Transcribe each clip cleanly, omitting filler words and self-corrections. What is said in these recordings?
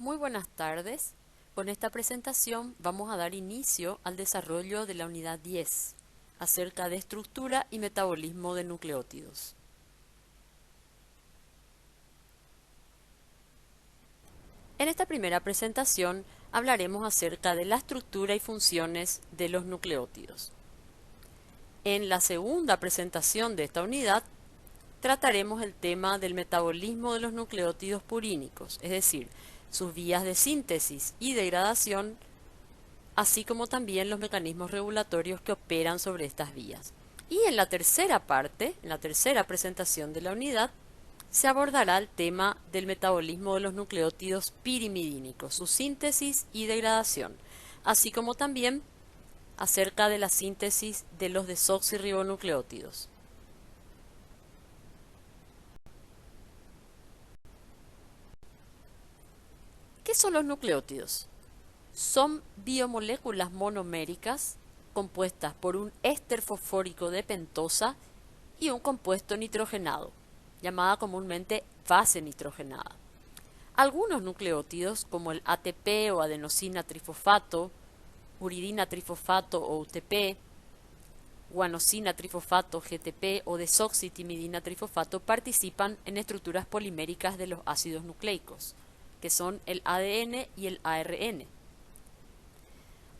Muy buenas tardes. Con esta presentación vamos a dar inicio al desarrollo de la unidad 10 acerca de estructura y metabolismo de nucleótidos. En esta primera presentación hablaremos acerca de la estructura y funciones de los nucleótidos. En la segunda presentación de esta unidad trataremos el tema del metabolismo de los nucleótidos purínicos, es decir, sus vías de síntesis y degradación, así como también los mecanismos regulatorios que operan sobre estas vías. Y en la tercera parte, en la tercera presentación de la unidad, se abordará el tema del metabolismo de los nucleótidos pirimidínicos, su síntesis y degradación, así como también acerca de la síntesis de los desoxirribonucleótidos. ¿Qué son los nucleótidos? Son biomoléculas monoméricas compuestas por un éster fosfórico de pentosa y un compuesto nitrogenado, llamada comúnmente base nitrogenada. Algunos nucleótidos, como el ATP o adenosina trifosfato, uridina trifosfato o UTP, guanosina trifosfato GTP o desoxitimidina trifosfato, participan en estructuras poliméricas de los ácidos nucleicos, que son el ADN y el ARN.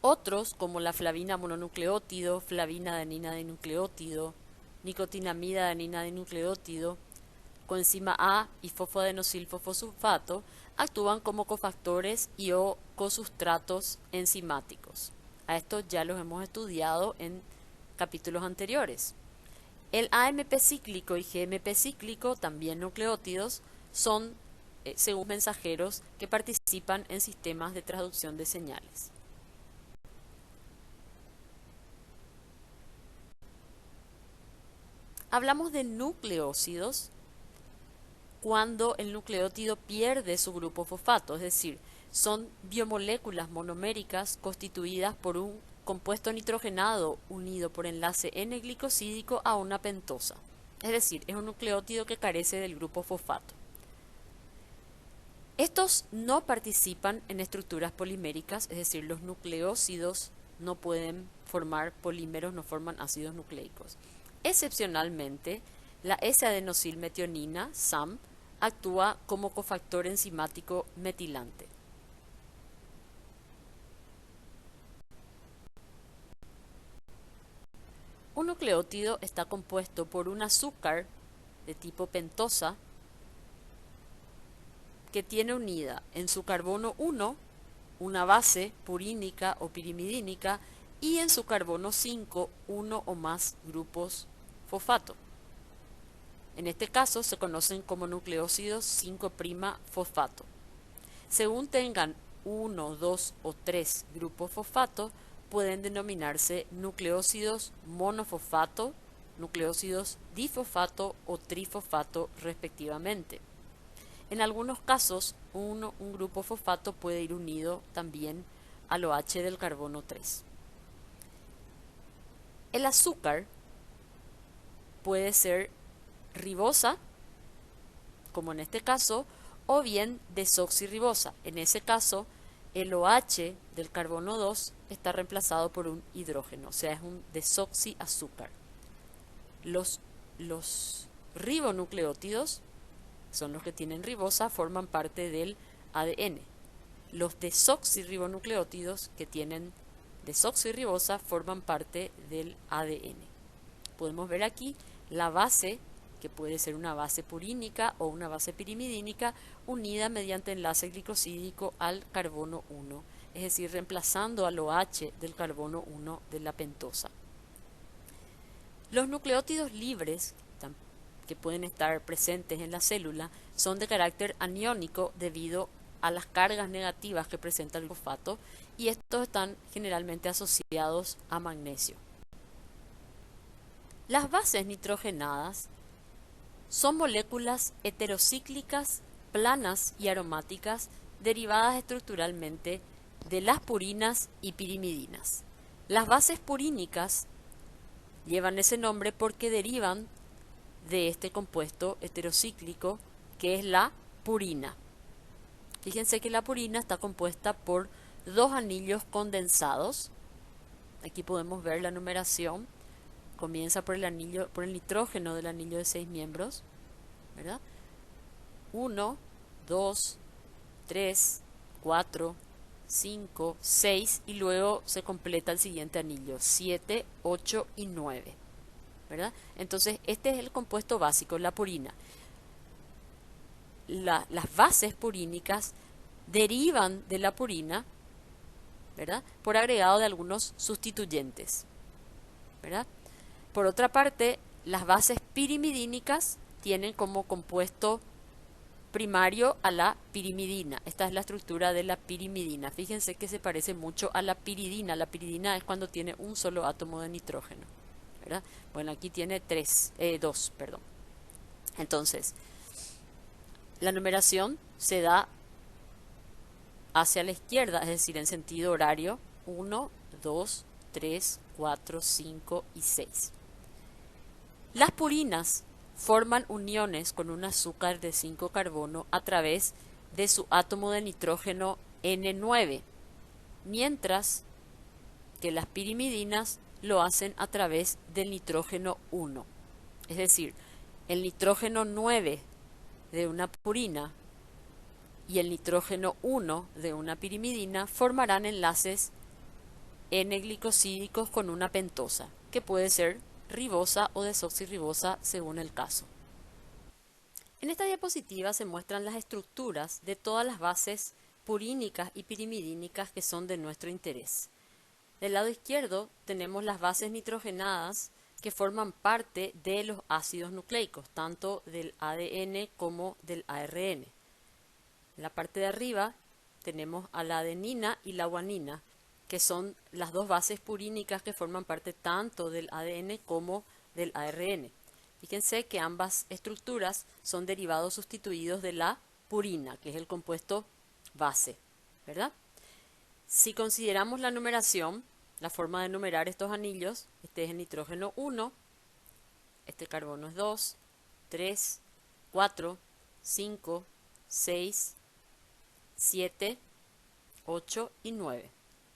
Otros, como la flavina mononucleótido, flavina adenina dinucleótido, nicotinamida adenina dinucleótido, coenzima A y fosfoadenosilfosfosulfato, actúan como cofactores y o cosustratos enzimáticos. A estos ya los hemos estudiado en capítulos anteriores. El AMP cíclico y GMP cíclico, también nucleótidos, son según mensajeros que participan en sistemas de traducción de señales. Hablamos de nucleósidos cuando el nucleótido pierde su grupo fosfato, es decir, son biomoléculas monoméricas constituidas por un compuesto nitrogenado unido por enlace N-glicosídico a una pentosa. Es decir, es un nucleótido que carece del grupo fosfato. Estos no participan en estructuras poliméricas, es decir, los nucleósidos no pueden formar polímeros, no forman ácidos nucleicos. Excepcionalmente, la S-adenosilmetionina, SAM, actúa como cofactor enzimático metilante. Un nucleótido está compuesto por un azúcar de tipo pentosa que tiene unida en su carbono 1 una base purínica o pirimidínica y en su carbono 5 uno o más grupos fosfato. En este caso se conocen como nucleósidos 5' fosfato. Según tengan 1, 2 o 3 grupos fosfato, pueden denominarse nucleósidos monofosfato, nucleósidos difosfato o trifosfato respectivamente. En algunos casos, un grupo fosfato puede ir unido también al OH del carbono 3. El azúcar puede ser ribosa, como en este caso, o bien desoxirribosa. En ese caso, el OH del carbono 2 está reemplazado por un hidrógeno, o sea, es un desoxiazúcar. Los ribonucleótidos son los que tienen ribosa, forman parte del ADN. Los desoxirribonucleótidos que tienen desoxirribosa forman parte del ADN. Podemos ver aquí la base, que puede ser una base purínica o una base pirimidínica, unida mediante enlace glicosídico al carbono 1, es decir, reemplazando al OH del carbono 1 de la pentosa. Los nucleótidos libres, que pueden estar presentes en la célula, son de carácter aniónico debido a las cargas negativas que presenta el fosfato, y estos están generalmente asociados a magnesio. Las bases nitrogenadas son moléculas heterocíclicas, planas y aromáticas derivadas estructuralmente de las purinas y pirimidinas. Las bases purínicas llevan ese nombre porque derivan de este compuesto heterocíclico que es la purina. Fíjense que la purina está compuesta por dos anillos condensados. Aquí podemos ver la numeración. Comienza por el nitrógeno del anillo de 6 miembros, ¿verdad? 1, 2, 3, 4, 5, 6 y luego se completa el siguiente anillo, 7, 8 y 9, ¿verdad? Entonces este es el compuesto básico, la purina. Las bases purínicas derivan de la purina, ¿verdad? Por agregado de algunos sustituyentes, ¿verdad? Por otra parte, las bases pirimidínicas tienen como compuesto primario a la pirimidina. Esta es la estructura de la pirimidina. Fíjense que se parece mucho a la piridina. La piridina es cuando tiene un solo átomo de nitrógeno, ¿verdad? Bueno, aquí tiene dos, perdón. Entonces, la numeración se da hacia la izquierda, es decir, en sentido horario, 1, 2, 3, 4, 5 y 6. Las purinas forman uniones con un azúcar de 5 carbono a través de su átomo de nitrógeno N9, mientras que las pirimidinas lo hacen a través del nitrógeno 1. Es decir, el nitrógeno 9 de una purina y el nitrógeno 1 de una pirimidina formarán enlaces N-glicosídicos con una pentosa, que puede ser ribosa o desoxirribosa según el caso. En esta diapositiva se muestran las estructuras de todas las bases purínicas y pirimidínicas que son de nuestro interés. Del lado izquierdo tenemos las bases nitrogenadas que forman parte de los ácidos nucleicos, tanto del ADN como del ARN. En la parte de arriba tenemos a la adenina y la guanina, que son las dos bases purínicas que forman parte tanto del ADN como del ARN. Fíjense que ambas estructuras son derivados sustituidos de la purina, que es el compuesto base, ¿verdad? Si consideramos la numeración, la forma de numerar estos anillos, este es el nitrógeno 1, este carbono es 2, 3, 4, 5, 6, 7, 8 y 9.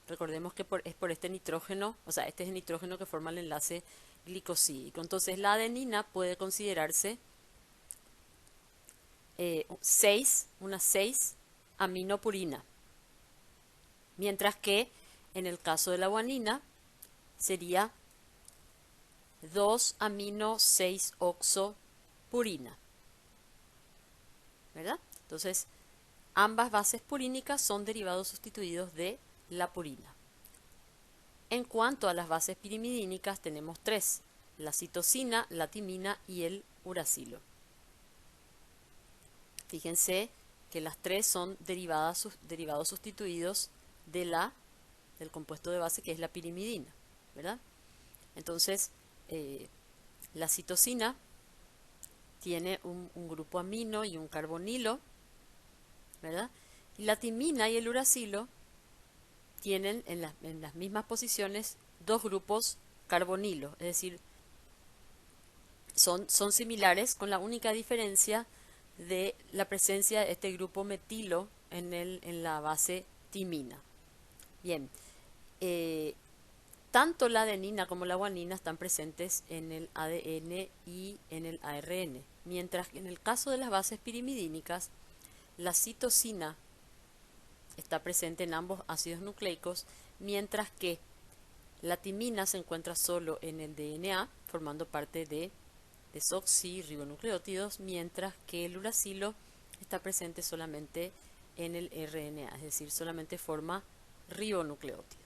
Recordemos que es por este nitrógeno, o sea, este es el nitrógeno que forma el enlace glicosídico. Entonces la adenina puede considerarse una 6 aminopurina, mientras que en el caso de la guanina sería 2 amino 6 oxopurina, ¿verdad? Entonces ambas bases purínicas son derivados sustituidos de la purina. En cuanto a las bases pirimidínicas tenemos tres: la citosina, la timina y el uracilo. Fíjense que las tres son derivados sustituidos del compuesto de base que es la pirimidina, ¿verdad? Entonces, la citosina tiene un grupo amino y un carbonilo, ¿verdad? Y la timina y el uracilo tienen en las mismas posiciones dos grupos carbonilo, es decir, son similares con la única diferencia de la presencia de este grupo metilo en la base timina. Bien, tanto la adenina como la guanina están presentes en el ADN y en el ARN, mientras que en el caso de las bases pirimidínicas, la citosina está presente en ambos ácidos nucleicos, mientras que la timina se encuentra solo en el DNA, formando parte de desoxirribonucleótidos, mientras que el uracilo está presente solamente en el RNA, es decir, solamente forma ribonucleótidos.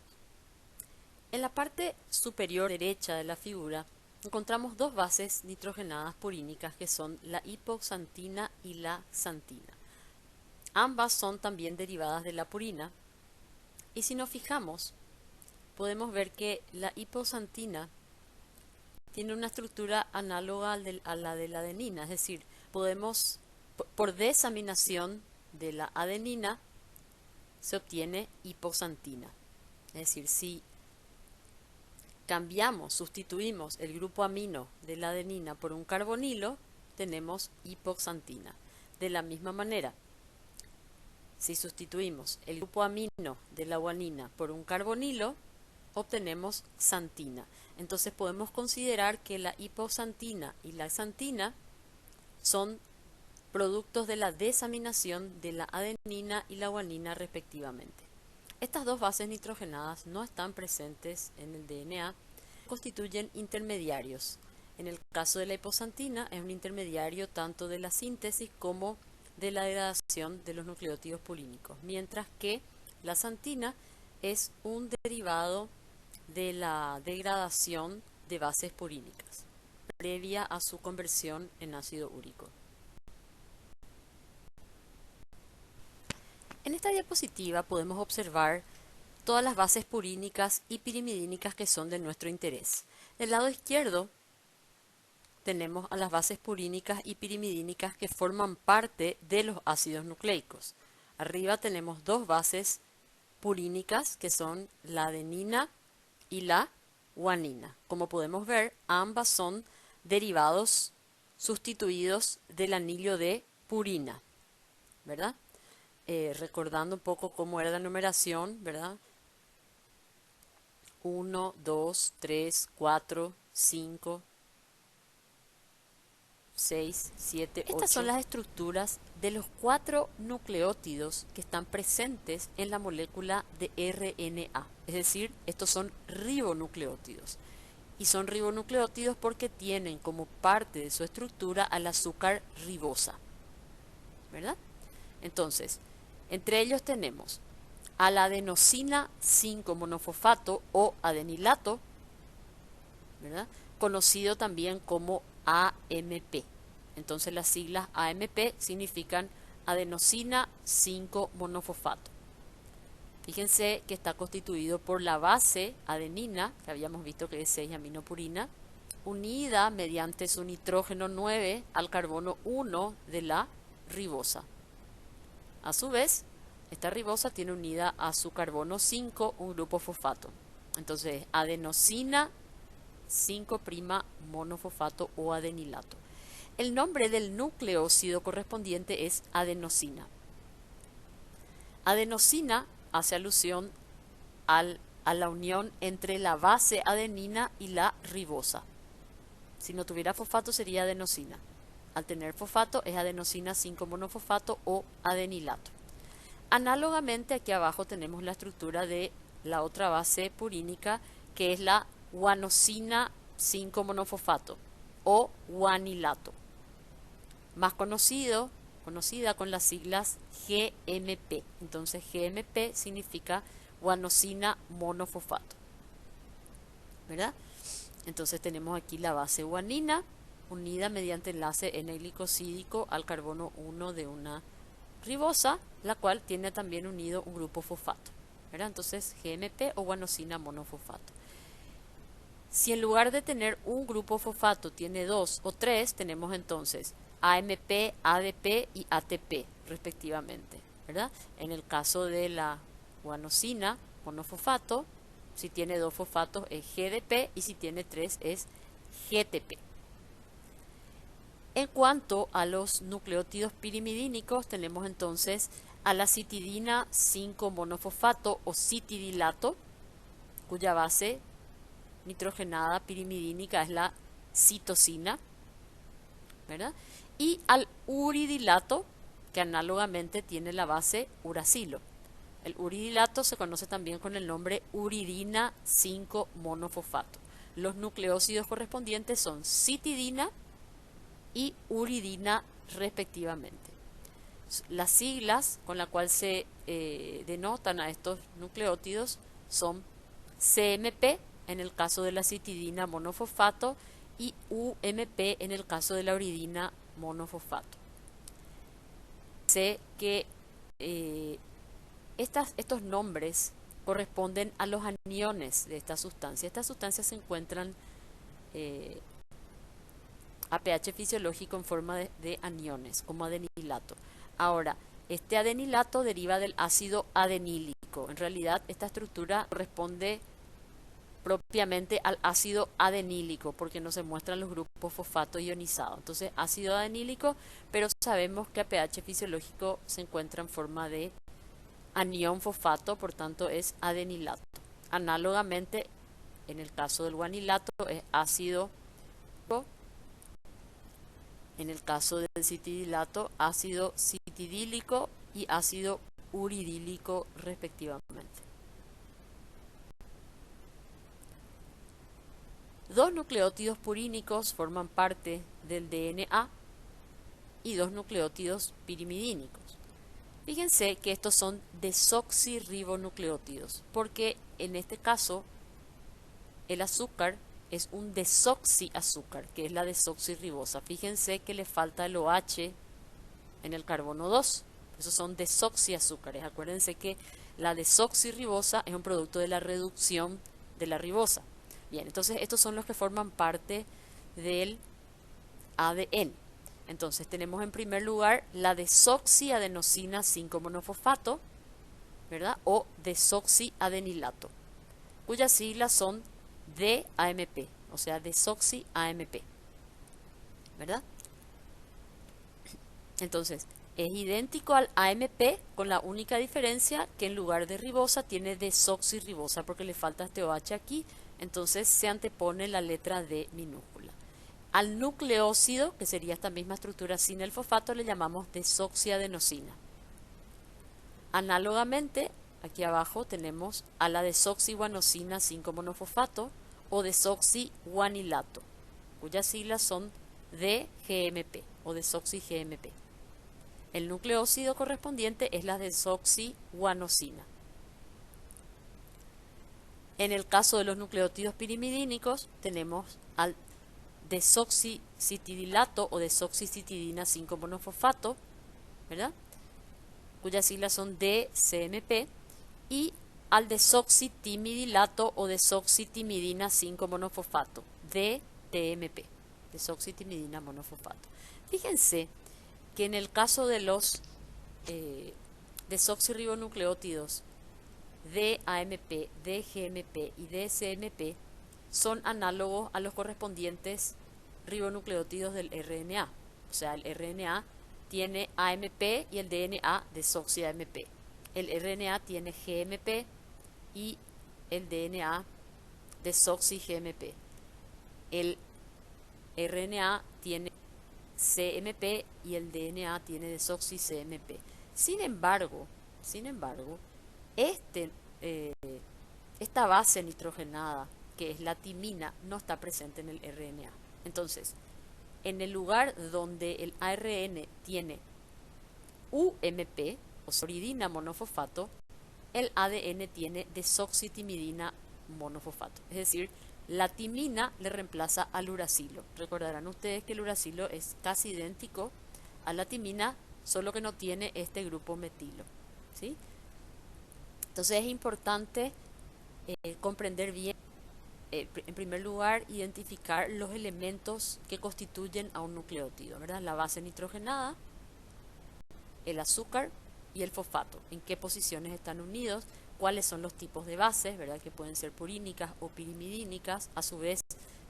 En la parte superior derecha de la figura encontramos dos bases nitrogenadas purínicas que son la hipoxantina y la xantina. Ambas son también derivadas de la purina, y si nos fijamos podemos ver que la hipoxantina tiene una estructura análoga a la de la adenina, es decir, podemos, por desaminación de la adenina, se obtiene hipoxantina. Es decir, si sustituimos el grupo amino de la adenina por un carbonilo, tenemos hipoxantina. De la misma manera, Si sustituimos el grupo amino de la guanina por un carbonilo, obtenemos xantina. Entonces podemos considerar que la hipoxantina y la xantina son productos de la desaminación de la adenina y la guanina respectivamente. Estas dos bases nitrogenadas no están presentes en el DNA, constituyen intermediarios. En el caso de la hipoxantina es un intermediario tanto de la síntesis como de la degradación de los nucleótidos purínicos, mientras que la xantina es un derivado de la degradación de bases purínicas, previa a su conversión en ácido úrico. En esta diapositiva podemos observar todas las bases purínicas y pirimidínicas que son de nuestro interés. Del lado izquierdo tenemos a las bases purínicas y pirimidínicas que forman parte de los ácidos nucleicos. Arriba tenemos dos bases purínicas que son la adenina y la guanina. Como podemos ver, ambas son derivados sustituidos del anillo de purina, ¿verdad? Recordando un poco cómo era la numeración, ¿verdad? 1, 2, 3, 4, 5, 6, 7, 8. Estas son las estructuras de los 4 nucleótidos que están presentes en la molécula de RNA. Es decir, estos son ribonucleótidos. Y son ribonucleótidos porque tienen como parte de su estructura al azúcar ribosa, ¿verdad? Entonces, entre ellos tenemos a la adenosina 5-monofosfato o adenilato, ¿verdad? Conocido también como AMP. Entonces las siglas AMP significan adenosina 5-monofosfato. Fíjense que está constituido por la base adenina, que habíamos visto que es 6-aminopurina, unida mediante su nitrógeno 9 al carbono 1 de la ribosa. A su vez, esta ribosa tiene unida a su carbono 5 un grupo fosfato. Entonces, adenosina 5'-monofosfato o adenilato. El nombre del nucleósido correspondiente es adenosina. Adenosina hace alusión a la unión entre la base adenina y la ribosa. Si no tuviera fosfato sería adenosina. Al tener fosfato es adenosina 5-monofosfato o adenilato. Análogamente aquí abajo tenemos la estructura de la otra base purínica que es la guanosina 5-monofosfato o guanilato, más conocida con las siglas GMP. Entonces GMP significa guanosina monofosfato, ¿verdad? Entonces tenemos aquí la base guanina unida mediante enlace N-glicosídico al carbono 1 de una ribosa, la cual tiene también unido un grupo fosfato, ¿verdad? Entonces GMP o guanosina monofosfato. Si en lugar de tener un grupo fosfato tiene 2 o 3, tenemos entonces AMP, ADP y ATP respectivamente, ¿verdad? En el caso de la guanosina monofosfato, si tiene 2 fosfatos es GDP y si tiene 3 es GTP. En cuanto a los nucleótidos pirimidínicos, tenemos entonces a la citidina 5-monofosfato o citidilato, cuya base nitrogenada pirimidínica es la citosina, ¿verdad? Y al uridilato, que análogamente tiene la base uracilo. El uridilato se conoce también con el nombre uridina 5-monofosfato. Los nucleósidos correspondientes son citidina y uridina respectivamente. Las siglas con las cuales se denotan a estos nucleótidos son CMP en el caso de la citidina monofosfato y UMP en el caso de la uridina monofosfato. Sé que estos nombres corresponden a los aniones de esta sustancia. Estas sustancias se encuentran a pH fisiológico en forma de aniones, como adenilato. Ahora, este adenilato deriva del ácido adenílico. En realidad, esta estructura corresponde propiamente al ácido adenílico, porque no se muestran los grupos fosfato ionizados. Entonces, ácido adenílico, pero sabemos que a pH fisiológico se encuentra en forma de anión fosfato, por tanto es adenilato. Análogamente, en el caso del guanilato es ácido, en el caso del citidilato, ácido citidílico y ácido uridílico respectivamente. Dos nucleótidos purínicos forman parte del DNA y dos nucleótidos pirimidínicos. Fíjense que estos son desoxirribonucleótidos, porque en este caso el azúcar es un desoxiazúcar, que es la desoxirribosa. Fíjense que le falta el OH en el carbono 2. Esos son desoxiazúcares. Acuérdense que la desoxirribosa es un producto de la reducción de la ribosa. Bien, entonces estos son los que forman parte del ADN. Entonces tenemos en primer lugar la desoxiadenosina 5-monofosfato, ¿verdad? O desoxiadenilato, cuyas siglas son DAMP, o sea, desoxiAMP, ¿verdad? Entonces, es idéntico al AMP con la única diferencia que en lugar de ribosa tiene desoxirribosa porque le falta este OH aquí, entonces se antepone la letra D minúscula. Al nucleócido, que sería esta misma estructura sin el fosfato, le llamamos desoxiadenosina. Análogamente, aquí abajo tenemos a la desoxiguanosina 5-monofosfato o desoxiguanilato, cuyas siglas son DGMP o desoxi-GMP. El nucleócido correspondiente es la desoxiguanosina. En el caso de los nucleótidos pirimidínicos tenemos al desoxicitidilato o desoxicitidina 5-monofosfato, ¿verdad? Cuyas siglas son DCMP, y al desoxitimidilato o desoxitimidina 5-monofosfato, DTMP, desoxitimidina monofosfato. Fíjense que en el caso de los desoxirribonucleótidos DAMP, DGMP y DCMP son análogos a los correspondientes ribonucleótidos del RNA. O sea, el RNA tiene AMP y el DNA desoxiAMP. El RNA tiene GMP y el DNA desoxi-GMP. El RNA tiene CMP y el DNA tiene desoxi-CMP. Sin embargo, esta base nitrogenada, que es la timina, no está presente en el RNA. Entonces, en el lugar donde el ARN tiene UMP, o uridina monofosfato, el ADN tiene desoxitimidina monofosfato. Es decir, la timina le reemplaza al uracilo. Recordarán ustedes que el uracilo es casi idéntico a la timina, solo que no tiene este grupo metilo, ¿sí? Entonces es importante comprender bien, en primer lugar, identificar los elementos que constituyen a un nucleótido, ¿verdad? La base nitrogenada, el azúcar y el fosfato, en qué posiciones están unidos, cuáles son los tipos de bases, ¿verdad? Que pueden ser purínicas o pirimidínicas, a su vez,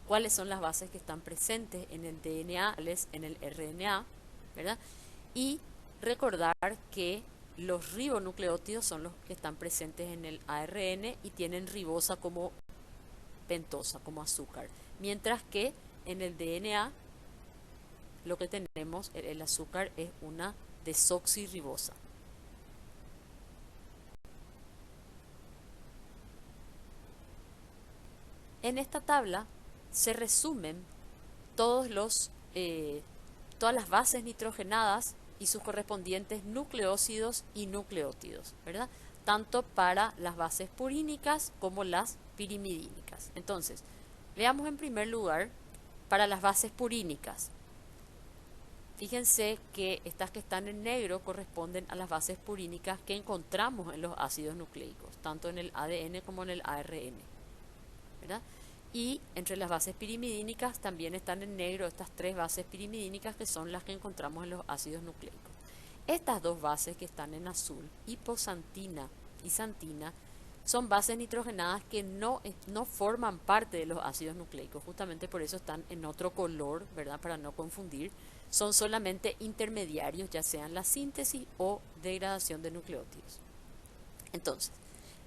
cuáles son las bases que están presentes en el DNA, en el RNA, ¿verdad? Y recordar que los ribonucleótidos son los que están presentes en el ARN y tienen ribosa como pentosa, como azúcar, mientras que en el DNA lo que tenemos, el azúcar, es una desoxirribosa. En esta tabla se resumen todas las bases nitrogenadas y sus correspondientes nucleócidos y nucleótidos, ¿verdad? Tanto para las bases purínicas como las pirimidínicas. Entonces, veamos en primer lugar para las bases purínicas. Fíjense que estas que están en negro corresponden a las bases purínicas que encontramos en los ácidos nucleicos, tanto en el ADN como en el ARN, ¿verdad? Y entre las bases pirimidínicas también están en negro estas tres bases pirimidínicas que son las que encontramos en los ácidos nucleicos. Estas dos bases que están en azul, hiposantina y santina, son bases nitrogenadas que no forman parte de los ácidos nucleicos, justamente por eso están en otro color, ¿verdad? Para no confundir, son solamente intermediarios, ya sean la síntesis o degradación de nucleótidos. Entonces,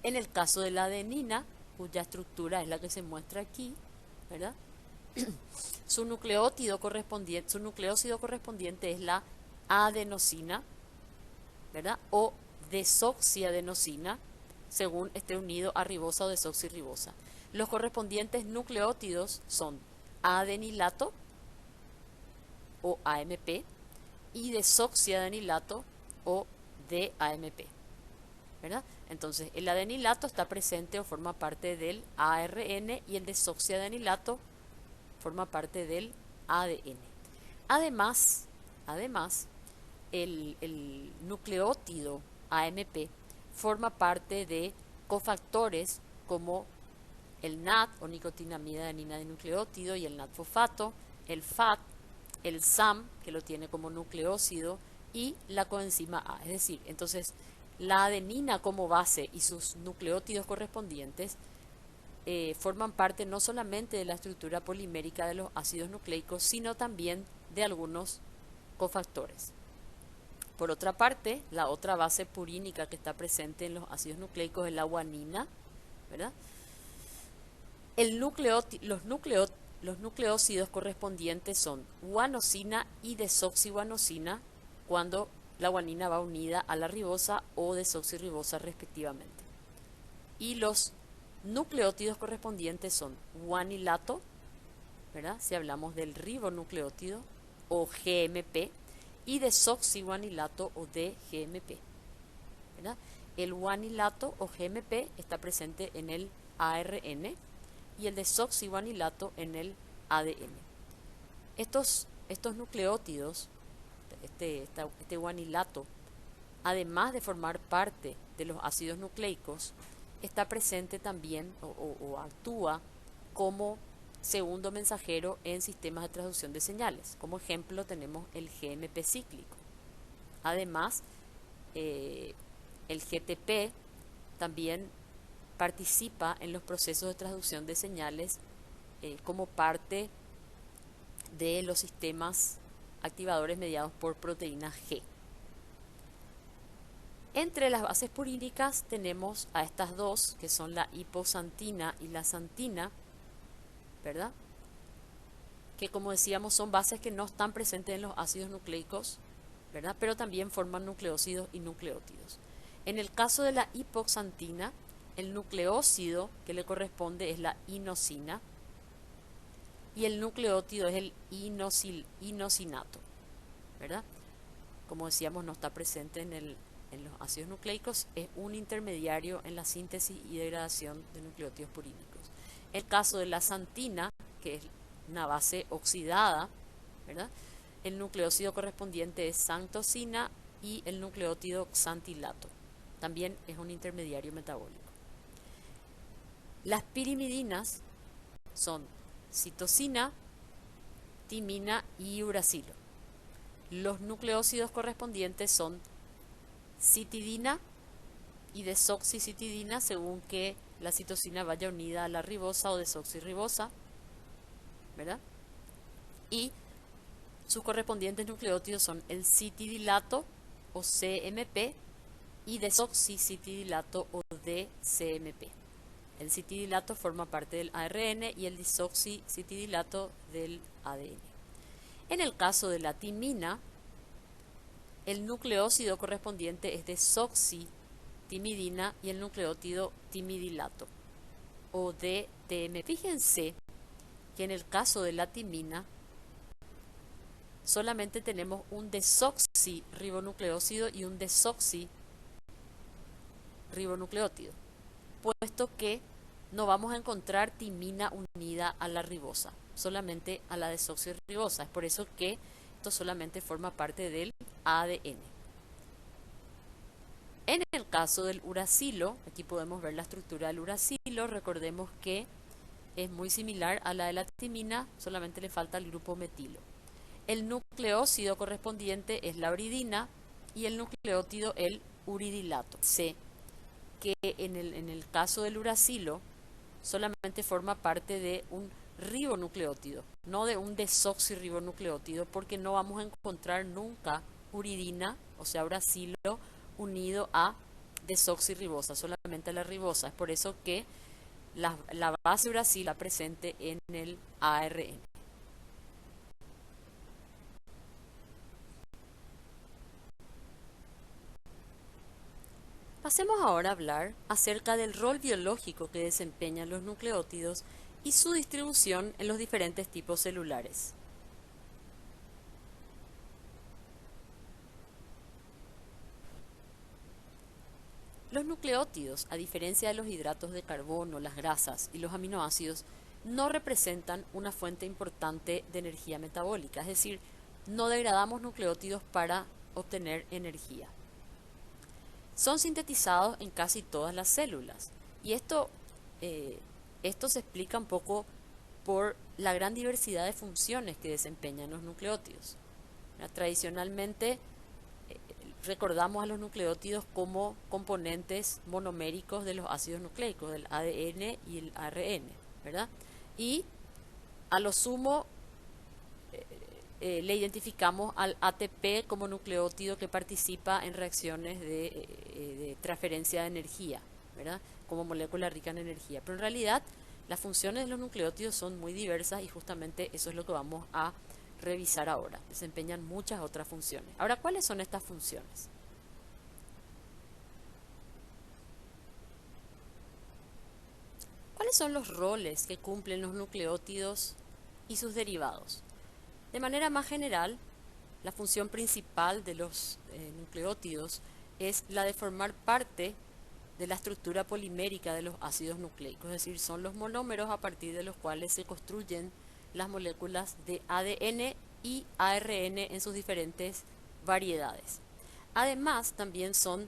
en el caso de la adenina, cuya estructura es la que se muestra aquí, ¿verdad? Su nucleósido correspondiente es la adenosina, ¿verdad? O desoxiadenosina, según esté unido a ribosa o desoxirribosa. Los correspondientes nucleótidos son adenilato o AMP y desoxiadenilato o DAMP, ¿verdad? Entonces, el adenilato está presente o forma parte del ARN y el desoxiadenilato forma parte del ADN. Además, el nucleótido AMP forma parte de cofactores como el NAD o nicotinamida adenina dinucleótido y el NAD-fosfato, el FAT, el SAM, que lo tiene como nucleósido, y la coenzima A. Es decir, entonces la adenina como base y sus nucleótidos correspondientes forman parte no solamente de la estructura polimérica de los ácidos nucleicos, sino también de algunos cofactores. Por otra parte, la otra base purínica que está presente en los ácidos nucleicos es la guanina, ¿verdad? Los nucleósidos correspondientes son guanosina y desoxiguanosina cuando la guanina va unida a la ribosa o desoxirribosa respectivamente. Y los nucleótidos correspondientes son guanilato, ¿verdad? Si hablamos del ribonucleótido, o GMP, y desoxiguanilato o DGMP, ¿verdad? El guanilato o GMP está presente en el ARN y el desoxiguanilato en el ADN. Estos nucleótidos, este guanilato, además de formar parte de los ácidos nucleicos, está presente también o actúa como segundo mensajero en sistemas de traducción de señales. Como ejemplo tenemos el GMP cíclico. Además, el GTP también participa en los procesos de traducción de señales como parte de los sistemas activadores mediados por proteína G. Entre las bases puríricas tenemos a estas dos, que son la hipoxantina y la xantina, ¿verdad? Que como decíamos son bases que no están presentes en los ácidos nucleicos, ¿verdad? Pero también forman nucleósidos y nucleótidos. En el caso de la hipoxantina, el nucleósido que le corresponde es la inosina y el nucleótido es el inosinato, ¿verdad? Como decíamos, no está presente en los ácidos nucleicos, es un intermediario en la síntesis y degradación de nucleótidos purínicos. El caso de la xantina, que es una base oxidada, ¿verdad? El nucleósido correspondiente es xantosina y el nucleótido xantilato. También es un intermediario metabólico. Las pirimidinas son citosina, timina y uracilo. Los nucleósidos correspondientes son citidina y desoxicitidina, según que la citosina vaya unida a la ribosa o desoxirribosa, ¿verdad? Y sus correspondientes nucleótidos son el citidilato o CMP y desoxicitidilato o DCMP. El citidilato forma parte del ARN y el desoxicitidilato del ADN. En el caso de la timina, el nucleósido correspondiente es desoxitimidina y el nucleótido timidilato o DTM. Fíjense que en el caso de la timina solamente tenemos un desoxirribonucleósido y un desoxirribonucleótido, puesto que no vamos a encontrar timina unida a la ribosa, solamente a la desoxirribosa. Es por eso que esto solamente forma parte del ADN. En el caso del uracilo, aquí podemos ver la estructura del uracilo. Recordemos que es muy similar a la de la timina, solamente le falta el grupo metilo. El nucleósido correspondiente es la uridina y el nucleótido el uridilato. Sé que en el caso del uracilo solamente forma parte de un ribonucleótido, no de un desoxirribonucleótido, porque no vamos a encontrar nunca uridina, o sea, uracilo, unido a desoxirribosa, solamente la ribosa. Es por eso que la base uracil está presente en el ARN. Pasemos ahora a hablar acerca del rol biológico que desempeñan los nucleótidos y su distribución en los diferentes tipos celulares. Los nucleótidos, a diferencia de los hidratos de carbono, las grasas y los aminoácidos, no representan una fuente importante de energía metabólica, es decir, no degradamos nucleótidos para obtener energía. Son sintetizados en casi todas las células y esto se explica un poco por la gran diversidad de funciones que desempeñan los nucleótidos. Tradicionalmente recordamos a los nucleótidos como componentes monoméricos de los ácidos nucleicos, del ADN y el ARN, ¿verdad? Y a lo sumo le identificamos al ATP como nucleótido que participa en reacciones de transferencia de energía, ¿verdad? Como molécula rica en energía. Pero en realidad las funciones de los nucleótidos son muy diversas y justamente eso es lo que vamos a revisar ahora. Desempeñan muchas otras funciones. Ahora, ¿cuáles son estas funciones? ¿Cuáles son los roles que cumplen los nucleótidos y sus derivados? De manera más general, la función principal de los nucleótidos es la de formar parte de la estructura polimérica de los ácidos nucleicos, es decir, son los monómeros a partir de los cuales se construyen las moléculas de ADN y ARN en sus diferentes variedades. Además, también son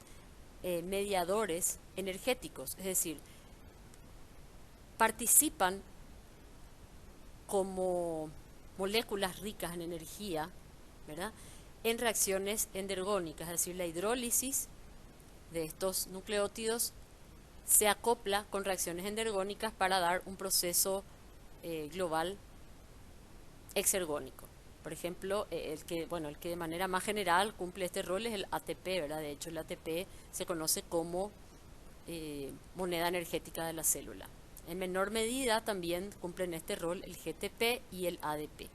mediadores energéticos, es decir, participan como moléculas ricas en energía, ¿verdad?, en reacciones endergónicas, es decir, la hidrólisis de estos nucleótidos se acopla con reacciones endergónicas para dar un proceso global exergónico. Por ejemplo, el que de manera más general cumple este rol es el ATP, ¿verdad? De hecho, el ATP se conoce como moneda energética de la célula. En menor medida también cumplen este rol el GTP y el ADP.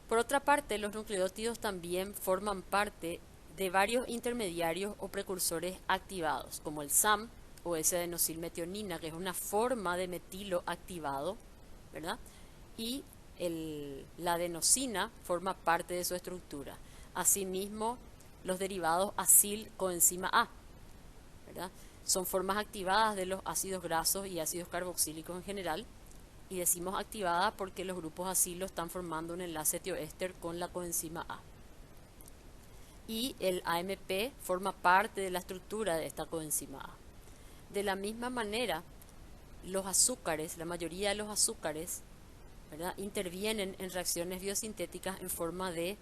Por otra parte, los nucleótidos también forman parte de varios intermediarios o precursores activados, como el SAM o S-adenosilmetionina, que es una forma de metilo activado, ¿verdad? Y la adenosina forma parte de su estructura. Asimismo, los derivados acil-coenzima A, ¿verdad?, son formas activadas de los ácidos grasos y ácidos carboxílicos en general, y decimos activada porque los grupos acilo están formando un enlace tioéster con la coenzima A. Y el AMP forma parte de la estructura de esta coenzima A. De la misma manera, los azúcares, la mayoría de los azúcares, ¿verdad?, intervienen en reacciones biosintéticas en forma de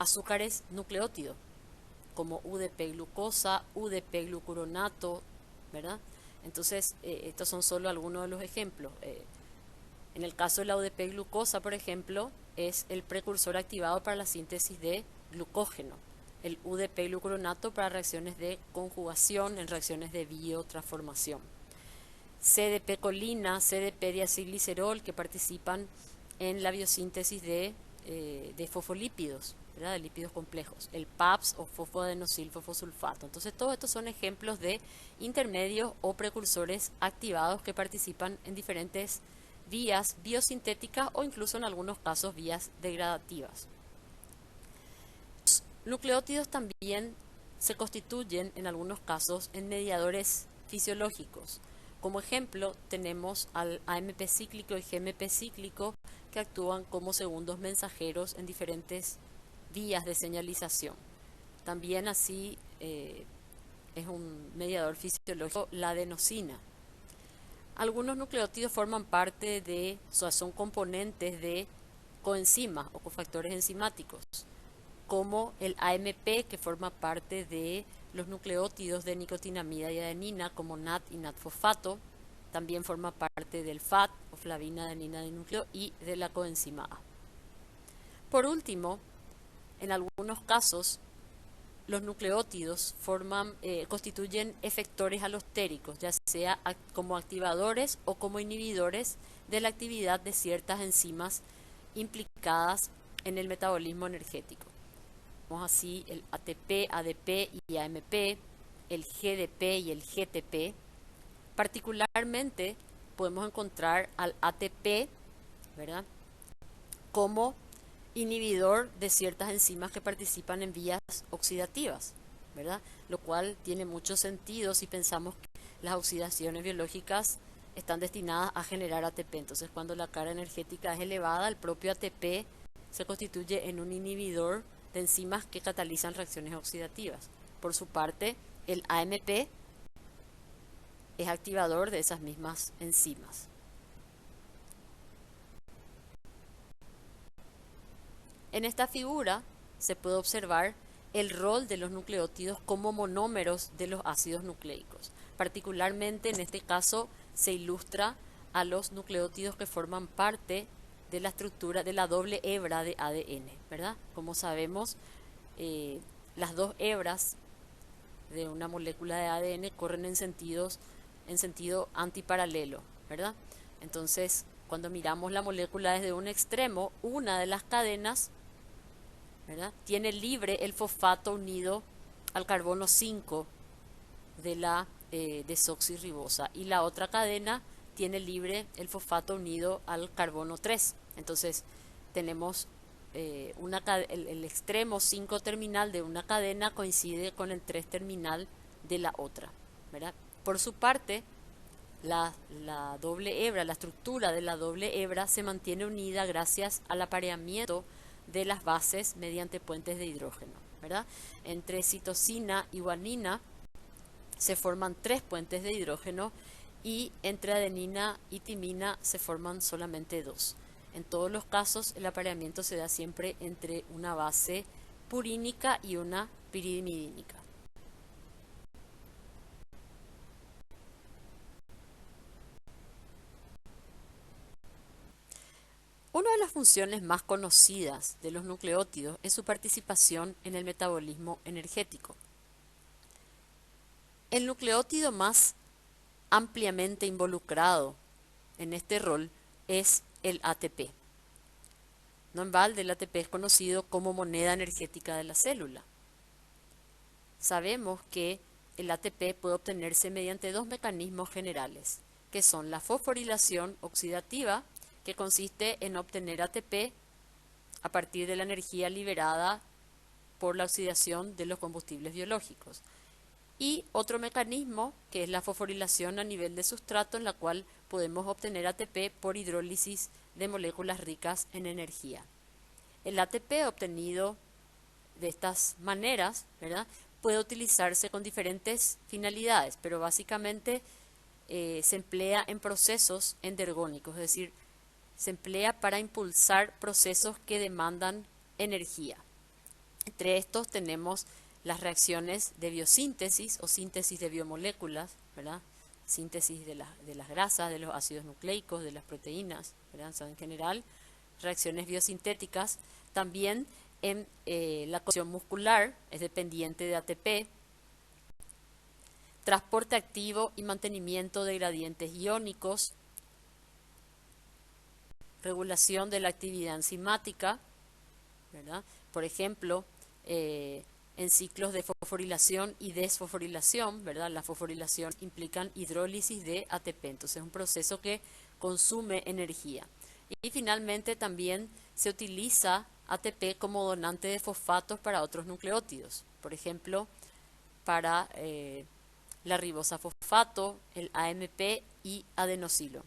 azúcares nucleótidos, como UDP-glucosa, UDP-glucuronato, ¿verdad? Entonces, estos son solo algunos de los ejemplos. En el caso de la UDP-glucosa, por ejemplo, es el precursor activado para la síntesis de glucógeno. El UDP-glucuronato para reacciones de conjugación en reacciones de biotransformación. CDP-colina, CDP-diacilglicerol, que participan en la biosíntesis de fosfolípidos, ¿verdad?, de lípidos complejos, el PAPS o fosfoadenosilfosfolfato. Entonces, todos estos son ejemplos de intermedios o precursores activados que participan en diferentes vías biosintéticas o incluso en algunos casos vías degradativas. Los nucleótidos también se constituyen en algunos casos en mediadores fisiológicos. Como ejemplo, tenemos al AMP cíclico y GMP cíclico, que actúan como segundos mensajeros en diferentes vías de señalización. También así es un mediador fisiológico la adenosina. Algunos nucleótidos forman parte de, o sea, son componentes de coenzimas o cofactores enzimáticos, como el AMP, que forma parte de los nucleótidos de nicotinamida y adenina, como NAT y NAT-fosfato. También forma parte del FAT o flavina adenina dinúcleo y de la coenzima A. Por último, en algunos casos, los nucleótidos constituyen efectores alostéricos, ya sea como activadores o como inhibidores de la actividad de ciertas enzimas implicadas en el metabolismo energético. Tenemos así el ATP, ADP y AMP, el GDP y el GTP. Particularmente podemos encontrar al ATP, ¿verdad?, como inhibidor de ciertas enzimas que participan en vías oxidativas, ¿verdad? Lo cual tiene mucho sentido si pensamos que las oxidaciones biológicas están destinadas a generar ATP. Entonces, cuando la carga energética es elevada, el propio ATP se constituye en un inhibidor de enzimas que catalizan reacciones oxidativas. Por su parte, el AMP es activador de esas mismas enzimas. En esta figura se puede observar el rol de los nucleótidos como monómeros de los ácidos nucleicos. Particularmente en este caso se ilustra a los nucleótidos que forman parte de la estructura de la doble hebra de ADN, ¿verdad? Como sabemos, las dos hebras de una molécula de ADN corren en sentido antiparalelo, ¿verdad? Entonces, cuando miramos la molécula desde un extremo, una de las cadenas, ¿verdad?, tiene libre el fosfato unido al carbono 5 de la desoxirribosa, y la otra cadena tiene libre el fosfato unido al carbono 3. Entonces tenemos el extremo 5 terminal de una cadena coincide con el 3 terminal de la otra, ¿verdad? Por su parte, la doble hebra, la estructura de la doble hebra se mantiene unida gracias al apareamiento de las bases mediante puentes de hidrógeno, ¿verdad? Entre citosina y guanina se forman 3 puentes de hidrógeno y entre adenina y timina se forman solamente 2. En todos los casos el apareamiento se da siempre entre una base purínica y una pirimidínica. Una de las funciones más conocidas de los nucleótidos es su participación en el metabolismo energético. El nucleótido más ampliamente involucrado en este rol es el ATP. No en balde, el ATP es conocido como moneda energética de la célula. Sabemos que el ATP puede obtenerse mediante 2 mecanismos generales, que son la fosforilación oxidativa, que consiste en obtener ATP a partir de la energía liberada por la oxidación de los combustibles biológicos, y otro mecanismo que es la fosforilación a nivel de sustrato, en la cual podemos obtener ATP por hidrólisis de moléculas ricas en energía. El ATP obtenido de estas maneras, ¿verdad?, puede utilizarse con diferentes finalidades, pero básicamente se emplea en procesos endergónicos, es decir, se emplea para impulsar procesos que demandan energía. Entre estos tenemos las reacciones de biosíntesis o síntesis de biomoléculas, ¿verdad?, síntesis de las grasas, de los ácidos nucleicos, de las proteínas, ¿verdad? O sea, en general, reacciones biosintéticas. También en la cocción muscular es dependiente de ATP, transporte activo y mantenimiento de gradientes iónicos, regulación de la actividad enzimática, ¿verdad? Por ejemplo, en ciclos de fosforilación y desfosforilación, ¿verdad? La fosforilación implica hidrólisis de ATP, entonces es un proceso que consume energía. Y finalmente también se utiliza ATP como donante de fosfatos para otros nucleótidos, por ejemplo, para la ribosa fosfato, el AMP y adenosilo.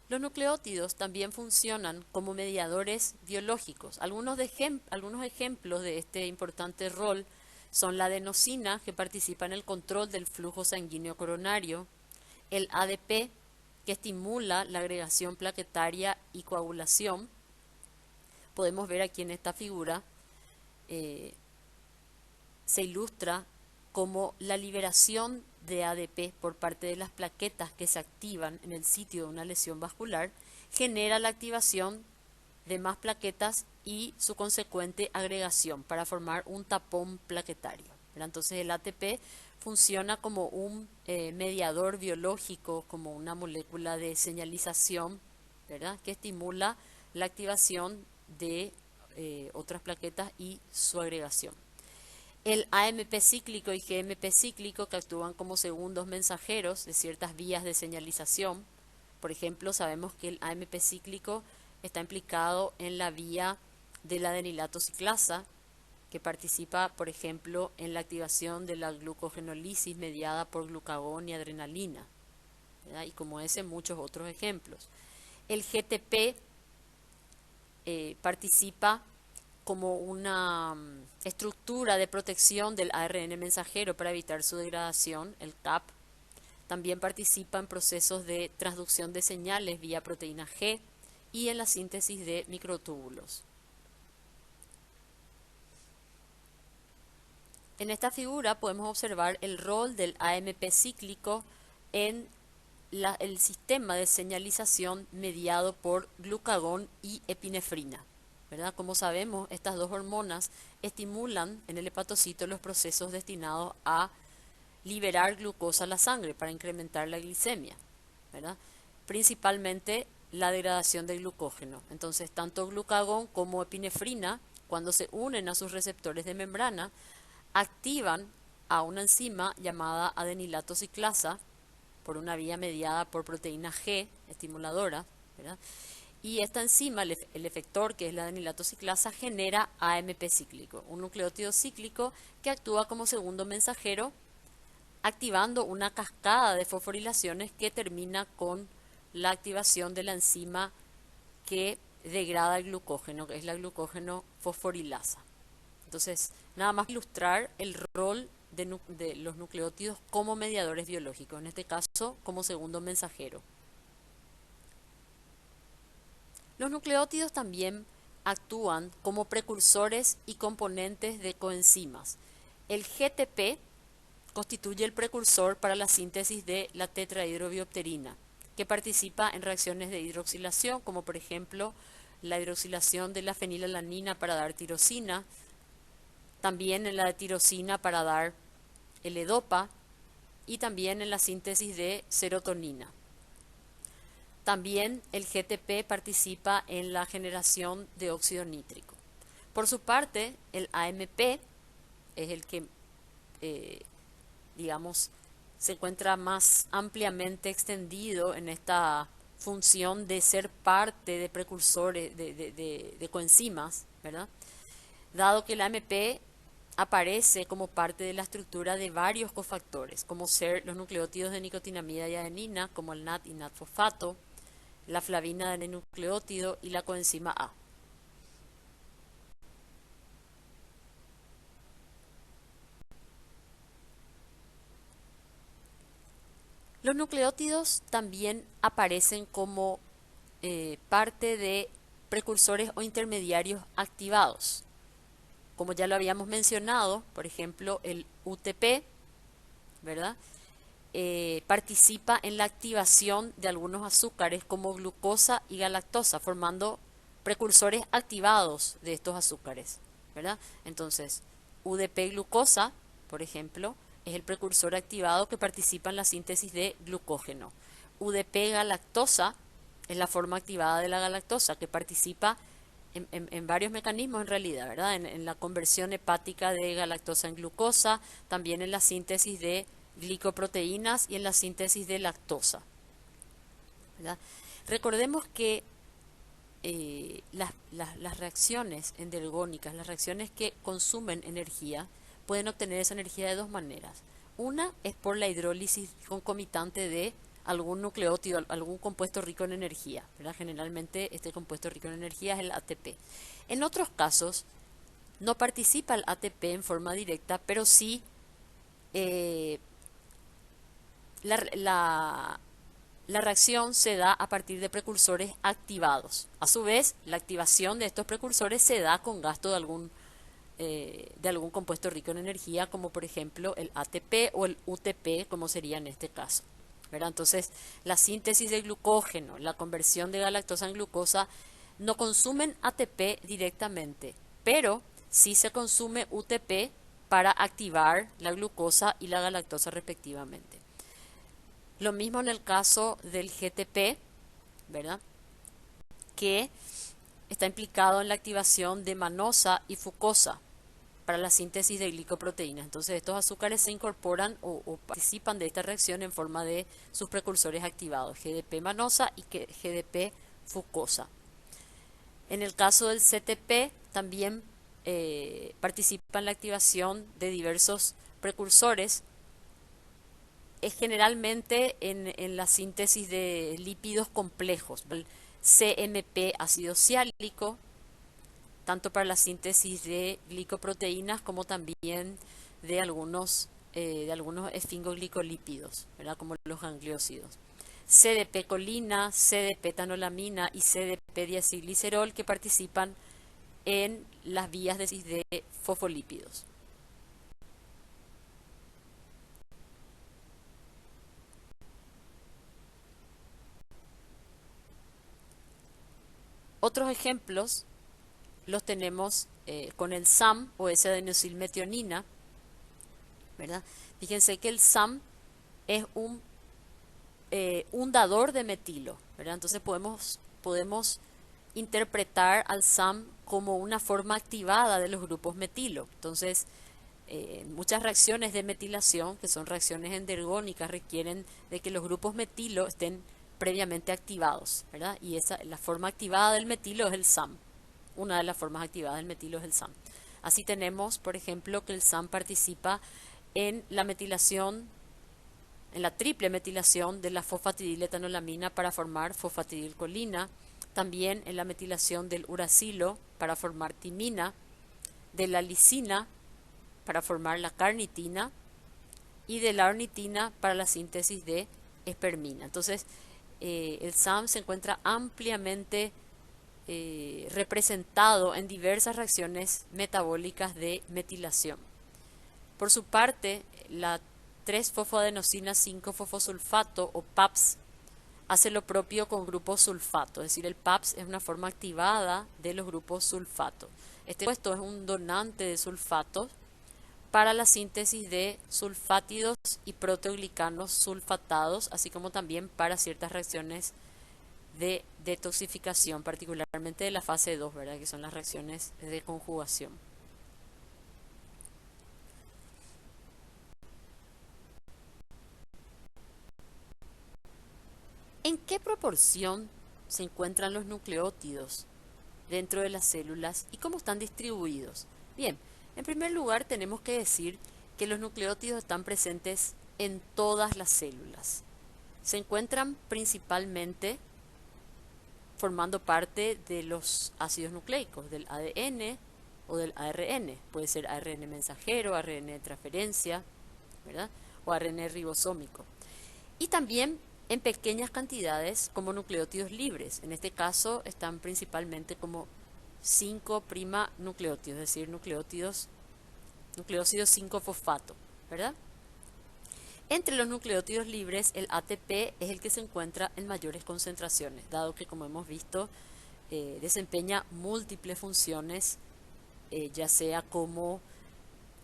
Los nucleótidos también funcionan como mediadores biológicos. Algunos ejemplos de este importante rol son la adenosina, que participa en el control del flujo sanguíneo coronario, el ADP, que estimula la agregación plaquetaria y coagulación. Podemos ver aquí en esta figura, se ilustra como la liberación de ADP por parte de las plaquetas que se activan en el sitio de una lesión vascular genera la activación de más plaquetas y su consecuente agregación para formar un tapón plaquetario, ¿verdad? Entonces el ATP funciona como un mediador biológico, como una molécula de señalización, ¿verdad? Que estimula la activación de otras plaquetas y su agregación. El AMP cíclico y GMP cíclico, que actúan como segundos mensajeros de ciertas vías de señalización. Por ejemplo, sabemos que el AMP cíclico está implicado en la vía de la adenilato ciclasa, que participa, por ejemplo, en la activación de la glucogenólisis mediada por glucagón y adrenalina, ¿verdad? Y como ese, muchos otros ejemplos. El GTP participa como una estructura de protección del ARN mensajero para evitar su degradación, el CAP. También participa en procesos de transducción de señales vía proteína G y en la síntesis de microtúbulos. En esta figura podemos observar el rol del AMP cíclico en el sistema de señalización mediado por glucagón y epinefrina, ¿verdad? Como sabemos, estas dos hormonas estimulan en el hepatocito los procesos destinados a liberar glucosa a la sangre para incrementar la glicemia, ¿verdad? Principalmente la degradación del glucógeno. Entonces, tanto glucagón como epinefrina, cuando se unen a sus receptores de membrana, activan a una enzima llamada adenilato ciclasa por una vía mediada por proteína G estimuladora, ¿verdad? Y esta enzima, el efector, que es la adenilato ciclasa, genera AMP cíclico, un nucleótido cíclico que actúa como segundo mensajero, activando una cascada de fosforilaciones que termina con la activación de la enzima que degrada el glucógeno, que es la glucógeno fosforilasa. Entonces, nada más ilustrar el rol de los nucleótidos como mediadores biológicos, en este caso como segundo mensajero. Los nucleótidos también actúan como precursores y componentes de coenzimas. El GTP constituye el precursor para la síntesis de la tetrahidrobiopterina, que participa en reacciones de hidroxilación, como por ejemplo la hidroxilación de la fenilalanina para dar tirosina, también en la de tirosina para dar L-Dopa y también en la síntesis de serotonina. También el GTP participa en la generación de óxido nítrico. Por su parte, el AMP es el que, digamos, se encuentra más ampliamente extendido en esta función de ser parte de precursores de coenzimas, ¿verdad? Dado que el AMP aparece como parte de la estructura de varios cofactores, como ser los nucleótidos de nicotinamida y adenina, como el NAT y NAT-fosfato, la flavina de N-nucleótido y la coenzima A. Los nucleótidos también aparecen como parte de precursores o intermediarios activados. Como ya lo habíamos mencionado, por ejemplo, el UTP, ¿verdad? Participa en la activación de algunos azúcares como glucosa y galactosa, formando precursores activados de estos azúcares, ¿verdad? Entonces, UDP glucosa, por ejemplo, es el precursor activado que participa en la síntesis de glucógeno. UDP galactosa es la forma activada de la galactosa que participa en varios mecanismos en realidad, ¿verdad? En la conversión hepática de galactosa en glucosa, también en la síntesis de glicoproteínas y en la síntesis de lactosa, ¿verdad? Recordemos que las reacciones endergónicas, las reacciones que consumen energía, pueden obtener esa energía de dos maneras. Una es por la hidrólisis concomitante de algún nucleótido, algún compuesto rico en energía, ¿verdad? Generalmente este compuesto rico en energía es el ATP. En otros casos no participa el ATP en forma directa, pero sí la reacción se da a partir de precursores activados. A su vez, la activación de estos precursores se da con gasto de algún compuesto rico en energía, como por ejemplo el ATP o el UTP, como sería en este caso, ¿verdad? Entonces, la síntesis de glucógeno, la conversión de galactosa en glucosa, no consumen ATP directamente, pero sí se consume UTP para activar la glucosa y la galactosa respectivamente. Lo mismo en el caso del GTP, ¿verdad? Que está implicado en la activación de manosa y fucosa para la síntesis de glicoproteínas. Entonces estos azúcares se incorporan o participan de esta reacción en forma de sus precursores activados, GDP manosa y GDP fucosa. En el caso del CTP también participa en la activación de diversos precursores, generalmente en la síntesis de lípidos complejos, el CMP ácido siálico, tanto para la síntesis de glicoproteínas como también de algunos esfingoglicolípidos, ¿verdad? Como los gangliósidos. CDP-colina, CDP-etanolamina y CDP-diacilglicerol que participan en las vías de fosfolípidos. Otros ejemplos los tenemos con el SAM o S-adenosilmetionina, ¿verdad? Fíjense que el SAM es un dador de metilo, ¿verdad? Entonces podemos interpretar al SAM como una forma activada de los grupos metilo. Entonces, muchas reacciones de metilación, que son reacciones endergónicas, requieren de que los grupos metilo estén previamente activados, ¿verdad? Y la forma activada del metilo es el SAM. Una de las formas activadas del metilo es el SAM. Así tenemos, por ejemplo, que el SAM participa en la metilación, en la triple metilación de la fosfatidiletanolamina para formar fosfatidilcolina, también en la metilación del uracilo para formar timina, de la lisina para formar la carnitina y de la ornitina para la síntesis de espermina. Entonces, el SAM se encuentra ampliamente representado en diversas reacciones metabólicas de metilación. Por su parte, la 3-fosfoadenosina 5-fosfosulfato o PAPS hace lo propio con grupos sulfato, es decir, el PAPS es una forma activada de los grupos sulfato. Este compuesto es un donante de sulfatos para la síntesis de sulfátidos y proteoglicanos sulfatados, así como también para ciertas reacciones de detoxificación, particularmente de la fase 2, ¿verdad? Que son las reacciones de conjugación. ¿En qué proporción se encuentran los nucleótidos dentro de las células y cómo están distribuidos? Bien, en primer lugar tenemos que decir que los nucleótidos están presentes en todas las células. Se encuentran principalmente formando parte de los ácidos nucleicos, del ADN o del ARN. Puede ser ARN mensajero, ARN de transferencia, ¿verdad? O ARN ribosómico. Y también en pequeñas cantidades como nucleótidos libres. En este caso están principalmente como 5' nucleótidos, es decir, nucleósidos 5-fosfato, ¿verdad? Entre los nucleótidos libres, el ATP es el que se encuentra en mayores concentraciones, dado que, como hemos visto, desempeña múltiples funciones, ya sea como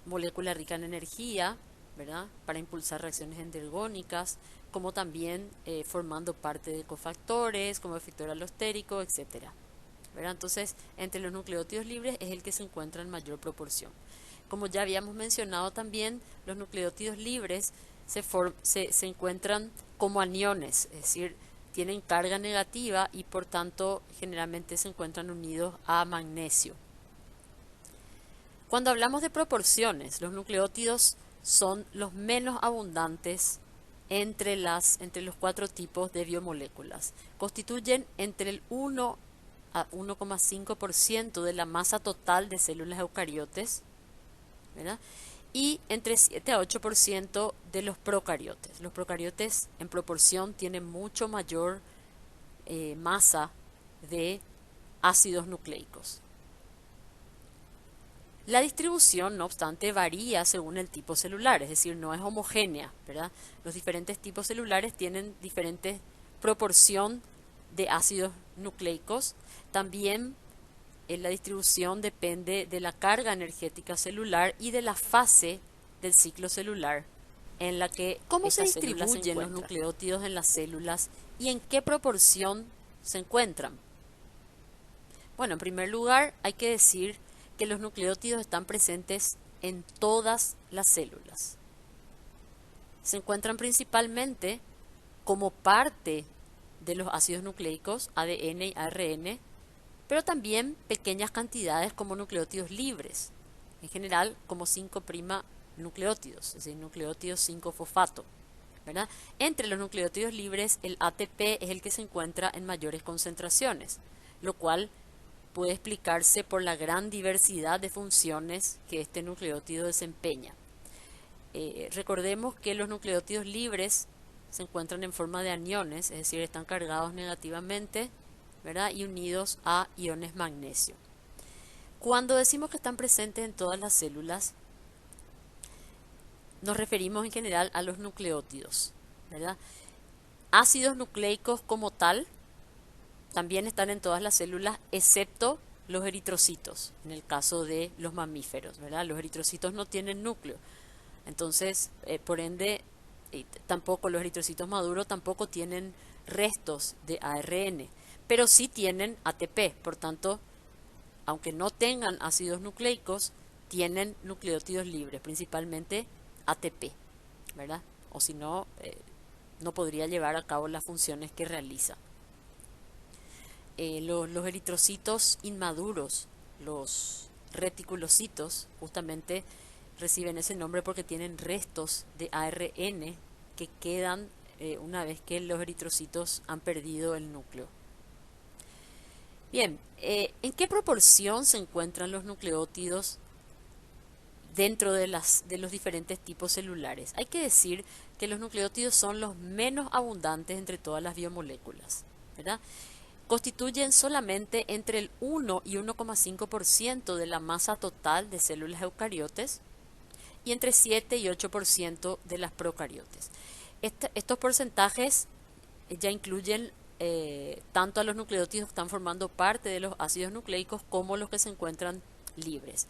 molécula rica en energía, ¿verdad? Para impulsar reacciones endergónicas, como también formando parte de cofactores, como efector alostérico, etc. ¿verdad? Entonces, entre los nucleótidos libres es el que se encuentra en mayor proporción. Como ya habíamos mencionado también, los nucleótidos libres se encuentran como aniones, es decir, tienen carga negativa y por tanto generalmente se encuentran unidos a magnesio. Cuando hablamos de proporciones, los nucleótidos son los menos abundantes entre los 4 tipos de biomoléculas. Constituyen entre el 1 a 1,5% de la masa total de células eucariotes, ¿verdad? Y entre 7 a 8% de los procariotes. Los procariotes en proporción tienen mucho mayor masa de ácidos nucleicos. La distribución, no obstante, varía según el tipo celular, es decir, no es homogénea, ¿verdad? Los diferentes tipos celulares tienen diferente proporción de ácidos nucleicos. También la distribución depende de la carga energética celular y de la fase del ciclo celular en la que ¿cómo se distribuyen los nucleótidos en las células y en qué proporción se encuentran? Bueno, en primer lugar hay que decir que los nucleótidos están presentes en todas las células. Se encuentran principalmente como parte de los ácidos nucleicos ADN y ARN, pero también pequeñas cantidades como nucleótidos libres, en general como 5' nucleótidos, es decir, nucleótidos 5-fosfato, ¿verdad? Entre los nucleótidos libres, el ATP es el que se encuentra en mayores concentraciones, lo cual puede explicarse por la gran diversidad de funciones que este nucleótido desempeña. Recordemos que los nucleótidos libres se encuentran en forma de aniones, es decir, están cargados negativamente, ¿verdad? Y unidos a iones magnesio. Cuando decimos que están presentes en todas las células, nos referimos en general a los nucleótidos, ¿verdad? Ácidos nucleicos como tal también están en todas las células, excepto los eritrocitos, en el caso de los mamíferos, ¿verdad? Los eritrocitos no tienen núcleo, entonces, por ende, tampoco los eritrocitos maduros tampoco tienen restos de ARN, pero sí tienen ATP, por tanto, aunque no tengan ácidos nucleicos, tienen nucleótidos libres, principalmente ATP, ¿verdad? O si no, no podría llevar a cabo las funciones que realiza. Los eritrocitos inmaduros, los reticulocitos, justamente reciben ese nombre porque tienen restos de ARN que quedan una vez que los eritrocitos han perdido el núcleo. Bien, ¿en qué proporción se encuentran los nucleótidos dentro de los diferentes tipos celulares? Hay que decir que los nucleótidos son los menos abundantes entre todas las biomoléculas, ¿verdad? Constituyen solamente entre el 1 y 1,5% de la masa total de células eucariotes y entre 7 y 8% de las procariotes. Estos porcentajes ya incluyen tanto a los nucleótidos que están formando parte de los ácidos nucleicos como los que se encuentran libres.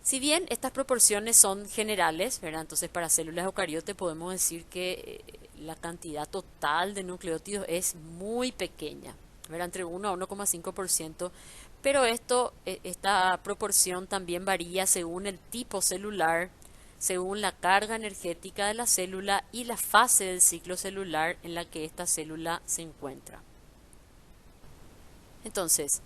Si bien estas proporciones son generales, ¿verdad? Entonces para células eucariotes podemos decir que la cantidad total de nucleótidos es muy pequeña, ¿verdad? Entre 1 a 1,5%, pero esta proporción también varía según el tipo celular, según la carga energética de la célula y la fase del ciclo celular en la que esta célula se encuentra. Entonces,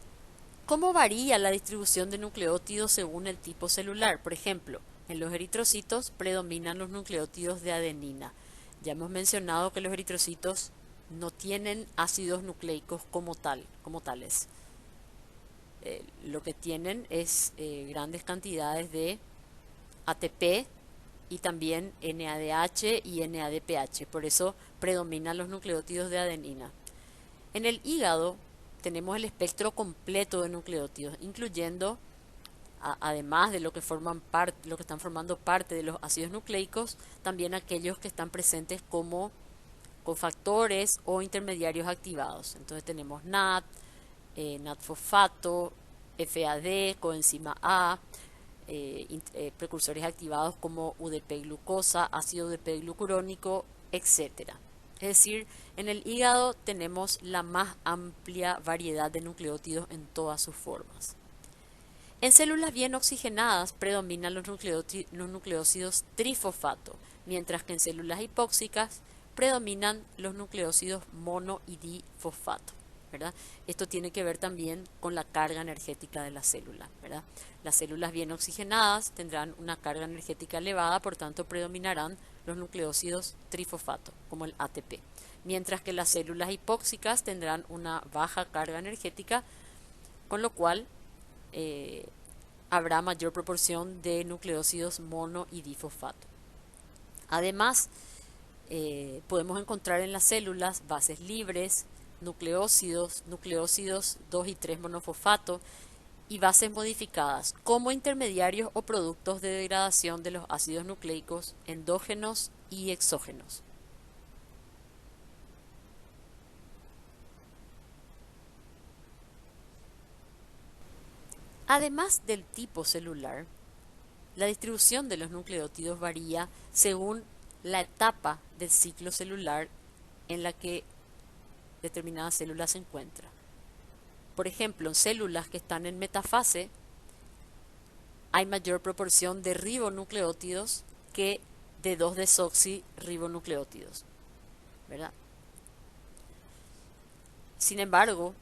¿cómo varía la distribución de nucleótidos según el tipo celular? Por ejemplo, en los eritrocitos predominan los nucleótidos de adenina. Ya hemos mencionado que los eritrocitos no tienen ácidos nucleicos como tales. Lo que tienen es grandes cantidades de ATP y también NADH y NADPH. Por eso predominan los nucleótidos de adenina. En el hígado tenemos el espectro completo de nucleótidos, incluyendo, además de lo que están formando parte de los ácidos nucleicos, también aquellos que están presentes como cofactores o intermediarios activados. Entonces tenemos NAD, NAD-fosfato, FAD, coenzima A, precursores activados como UDP-glucosa, ácido UDP-glucurónico, etc. Es decir, en el hígado tenemos la más amplia variedad de nucleótidos en todas sus formas. En células bien oxigenadas predominan los nucleósidos trifosfato, mientras que en células hipóxicas predominan los nucleósidos mono y difosfato, ¿verdad? Esto tiene que ver también con la carga energética de la célula, ¿verdad? Las células bien oxigenadas tendrán una carga energética elevada, por tanto predominarán los nucleósidos trifosfato, como el ATP, mientras que las células hipóxicas tendrán una baja carga energética, con lo cual habrá mayor proporción de nucleósidos mono y difosfato. Además, podemos encontrar en las células bases libres, nucleósidos 2 y 3 monofosfato y bases modificadas como intermediarios o productos de degradación de los ácidos nucleicos endógenos y exógenos. Además del tipo celular, la distribución de los nucleótidos varía según la etapa del ciclo celular en la que determinada célula se encuentra. Por ejemplo, en células que están en metafase hay mayor proporción de ribonucleótidos que de 2-desoxirribonucleótidos, ¿verdad? Sin embargo,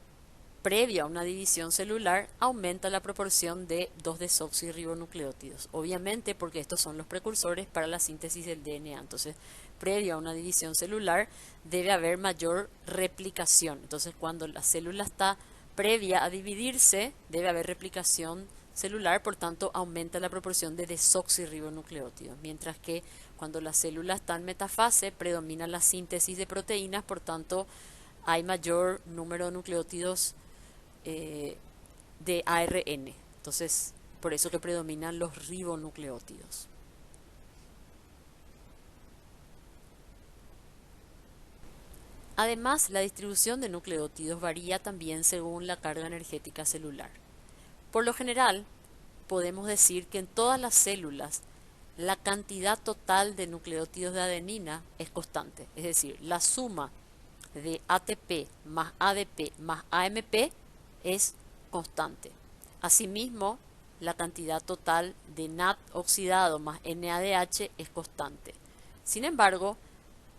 previa a una división celular, aumenta la proporción de 2-desoxirribonucleótidos. Obviamente porque estos son los precursores para la síntesis del DNA. Entonces, previa a una división celular, debe haber mayor replicación. Entonces, cuando la célula está previa a dividirse, debe haber replicación celular, por tanto, aumenta la proporción de desoxirribonucleótidos. Mientras que cuando la célula está en metafase, predomina la síntesis de proteínas, por tanto, hay mayor número de nucleótidos de ARN. Entonces, por eso que predominan los ribonucleótidos. Además, la distribución de nucleótidos varía también según la carga energética celular. Por lo general, podemos decir que en todas las células la cantidad total de nucleótidos de adenina es constante, es decir, la suma de ATP más ADP más AMP es constante. Asimismo, la cantidad total de NAD oxidado más NADH es constante. Sin embargo,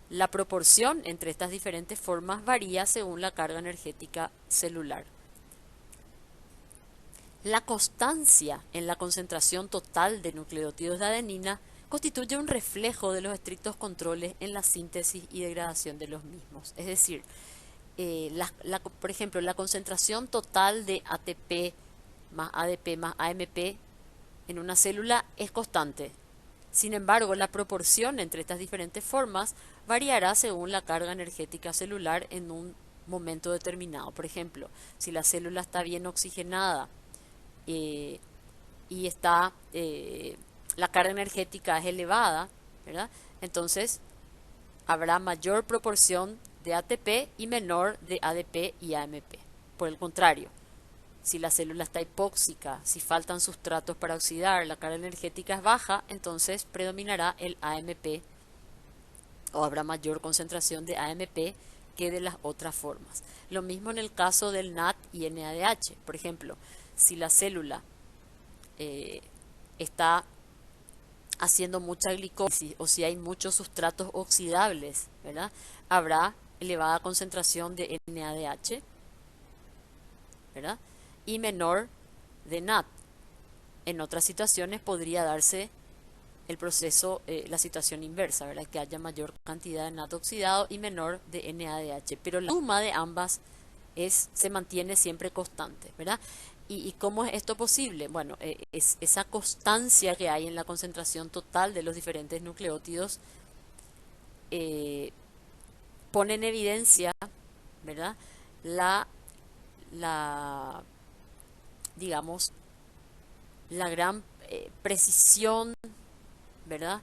la proporción entre estas diferentes formas varía según la carga energética celular. La constancia en la concentración total de nucleótidos de adenina constituye un reflejo de los estrictos controles en la síntesis y degradación de los mismos. Es decir, por ejemplo, la concentración total de ATP más ADP más AMP en una célula es constante. Sin embargo, la proporción entre estas diferentes formas variará según la carga energética celular en un momento determinado. Por ejemplo, si la célula está bien oxigenada y está la carga energética es elevada, ¿verdad? Entonces habrá mayor proporción de ATP y menor de ADP y AMP. Por el contrario, si la célula está hipóxica, si faltan sustratos para oxidar, la carga energética es baja, entonces predominará el AMP o habrá mayor concentración de AMP que de las otras formas. Lo mismo en el caso del NAD y NADH. Por ejemplo, si la célula está haciendo mucha glicólisis o si hay muchos sustratos oxidables, ¿verdad? Habrá elevada concentración de NADH, ¿verdad? Y menor de NAD. En otras situaciones podría darse el proceso, la situación inversa, ¿verdad? Que haya mayor cantidad de NAD oxidado y menor de NADH, pero la suma de ambas se mantiene siempre constante, ¿verdad? ¿Y cómo es esto posible? Bueno, es esa constancia que hay en la concentración total de los diferentes nucleótidos pone en evidencia, ¿verdad? Digamos, la gran precisión, ¿verdad?,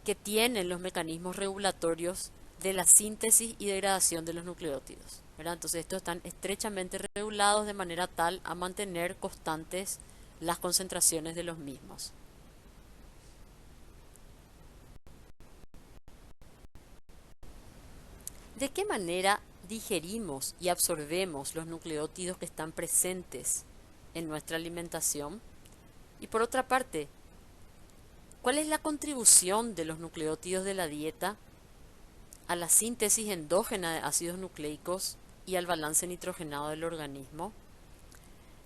que tienen los mecanismos regulatorios de la síntesis y degradación de los nucleótidos, ¿verdad? Entonces estos están estrechamente regulados de manera tal a mantener constantes las concentraciones de los mismos. ¿De qué manera digerimos y absorbemos los nucleótidos que están presentes en nuestra alimentación? Y por otra parte, ¿cuál es la contribución de los nucleótidos de la dieta a la síntesis endógena de ácidos nucleicos y al balance nitrogenado del organismo?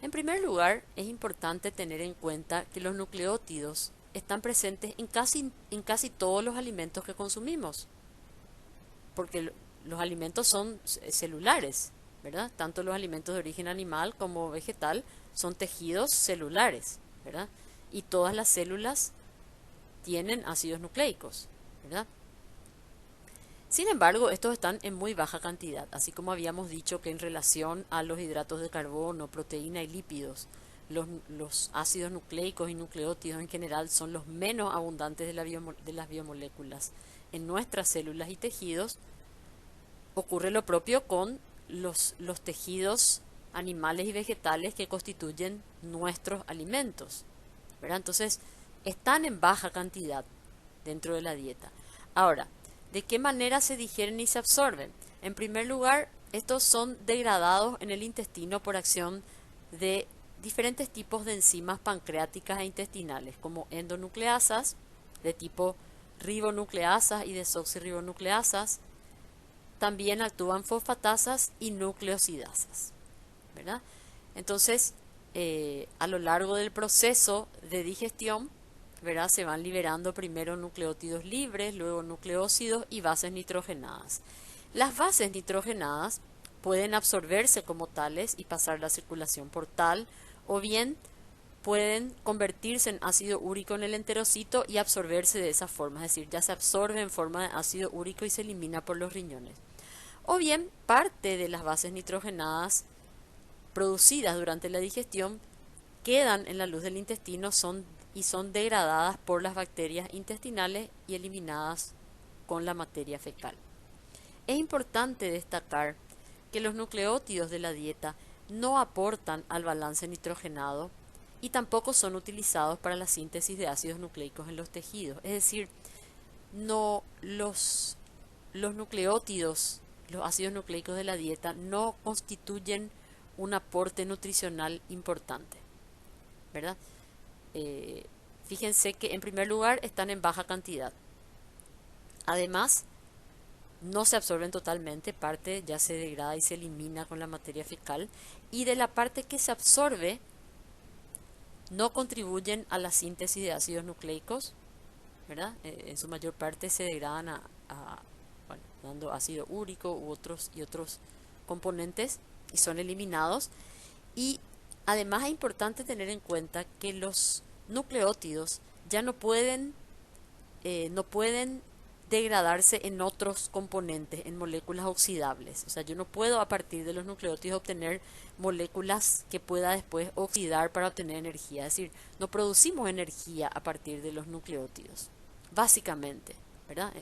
En primer lugar, es importante tener en cuenta que los nucleótidos están presentes en casi todos los alimentos que consumimos, porque los alimentos son celulares, ¿verdad? Tanto los alimentos de origen animal como vegetal son tejidos celulares, ¿verdad? Y todas las células tienen ácidos nucleicos, ¿verdad? Sin embargo, estos están en muy baja cantidad, así como habíamos dicho que en relación a los hidratos de carbono, proteína y lípidos, los ácidos nucleicos y nucleótidos en general son los menos abundantes de las biomoléculas. En nuestras células y tejidos ocurre lo propio con los tejidos animales y vegetales que constituyen nuestros alimentos, ¿verdad? Entonces, están en baja cantidad dentro de la dieta. Ahora, ¿de qué manera se digieren y se absorben? En primer lugar, estos son degradados en el intestino por acción de diferentes tipos de enzimas pancreáticas e intestinales, como endonucleasas de tipo ribonucleasas y desoxirribonucleasas. También actúan fosfatasas y nucleosidasas, ¿verdad? Entonces, a lo largo del proceso de digestión, ¿verdad? Se van liberando primero nucleótidos libres, luego nucleósidos y bases nitrogenadas. Las bases nitrogenadas pueden absorberse como tales y pasar la circulación portal, o bien pueden convertirse en ácido úrico en el enterocito y absorberse de esa forma, es decir, ya se absorbe en forma de ácido úrico y se elimina por los riñones. O bien parte de las bases nitrogenadas producidas durante la digestión quedan en la luz del intestino y son degradadas por las bacterias intestinales y eliminadas con la materia fecal. Es importante destacar que los nucleótidos de la dieta no aportan al balance nitrogenado y tampoco son utilizados para la síntesis de ácidos nucleicos en los tejidos. Es decir, no los nucleótidos, los ácidos nucleicos de la dieta no constituyen un aporte nutricional importante, ¿verdad? Fíjense que en primer lugar están en baja cantidad. Además, no se absorben totalmente, parte ya se degrada y se elimina con la materia fecal, y de la parte que se absorbe no contribuyen a la síntesis de ácidos nucleicos, ¿verdad? En su mayor parte se degradan bueno, dando ácido úrico u otros componentes y son eliminados. Y además es importante tener en cuenta que los nucleótidos ya no pueden degradarse en otros componentes, en moléculas oxidables. O sea, yo no puedo a partir de los nucleótidos obtener moléculas que pueda después oxidar para obtener energía. Es decir, no producimos energía a partir de los nucleótidos, básicamente, ¿verdad?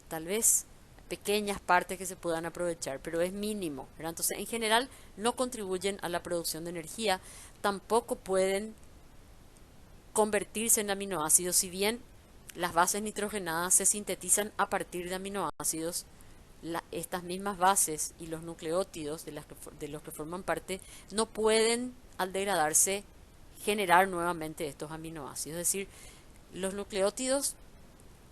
Tal vez pequeñas partes que se puedan aprovechar, pero es mínimo, ¿verdad? Entonces, en general, no contribuyen a la producción de energía, tampoco pueden convertirse en aminoácidos, si bien las bases nitrogenadas se sintetizan a partir de aminoácidos. Estas mismas bases y los nucleótidos de los que forman parte no pueden, al degradarse, generar nuevamente estos aminoácidos. Es decir, los nucleótidos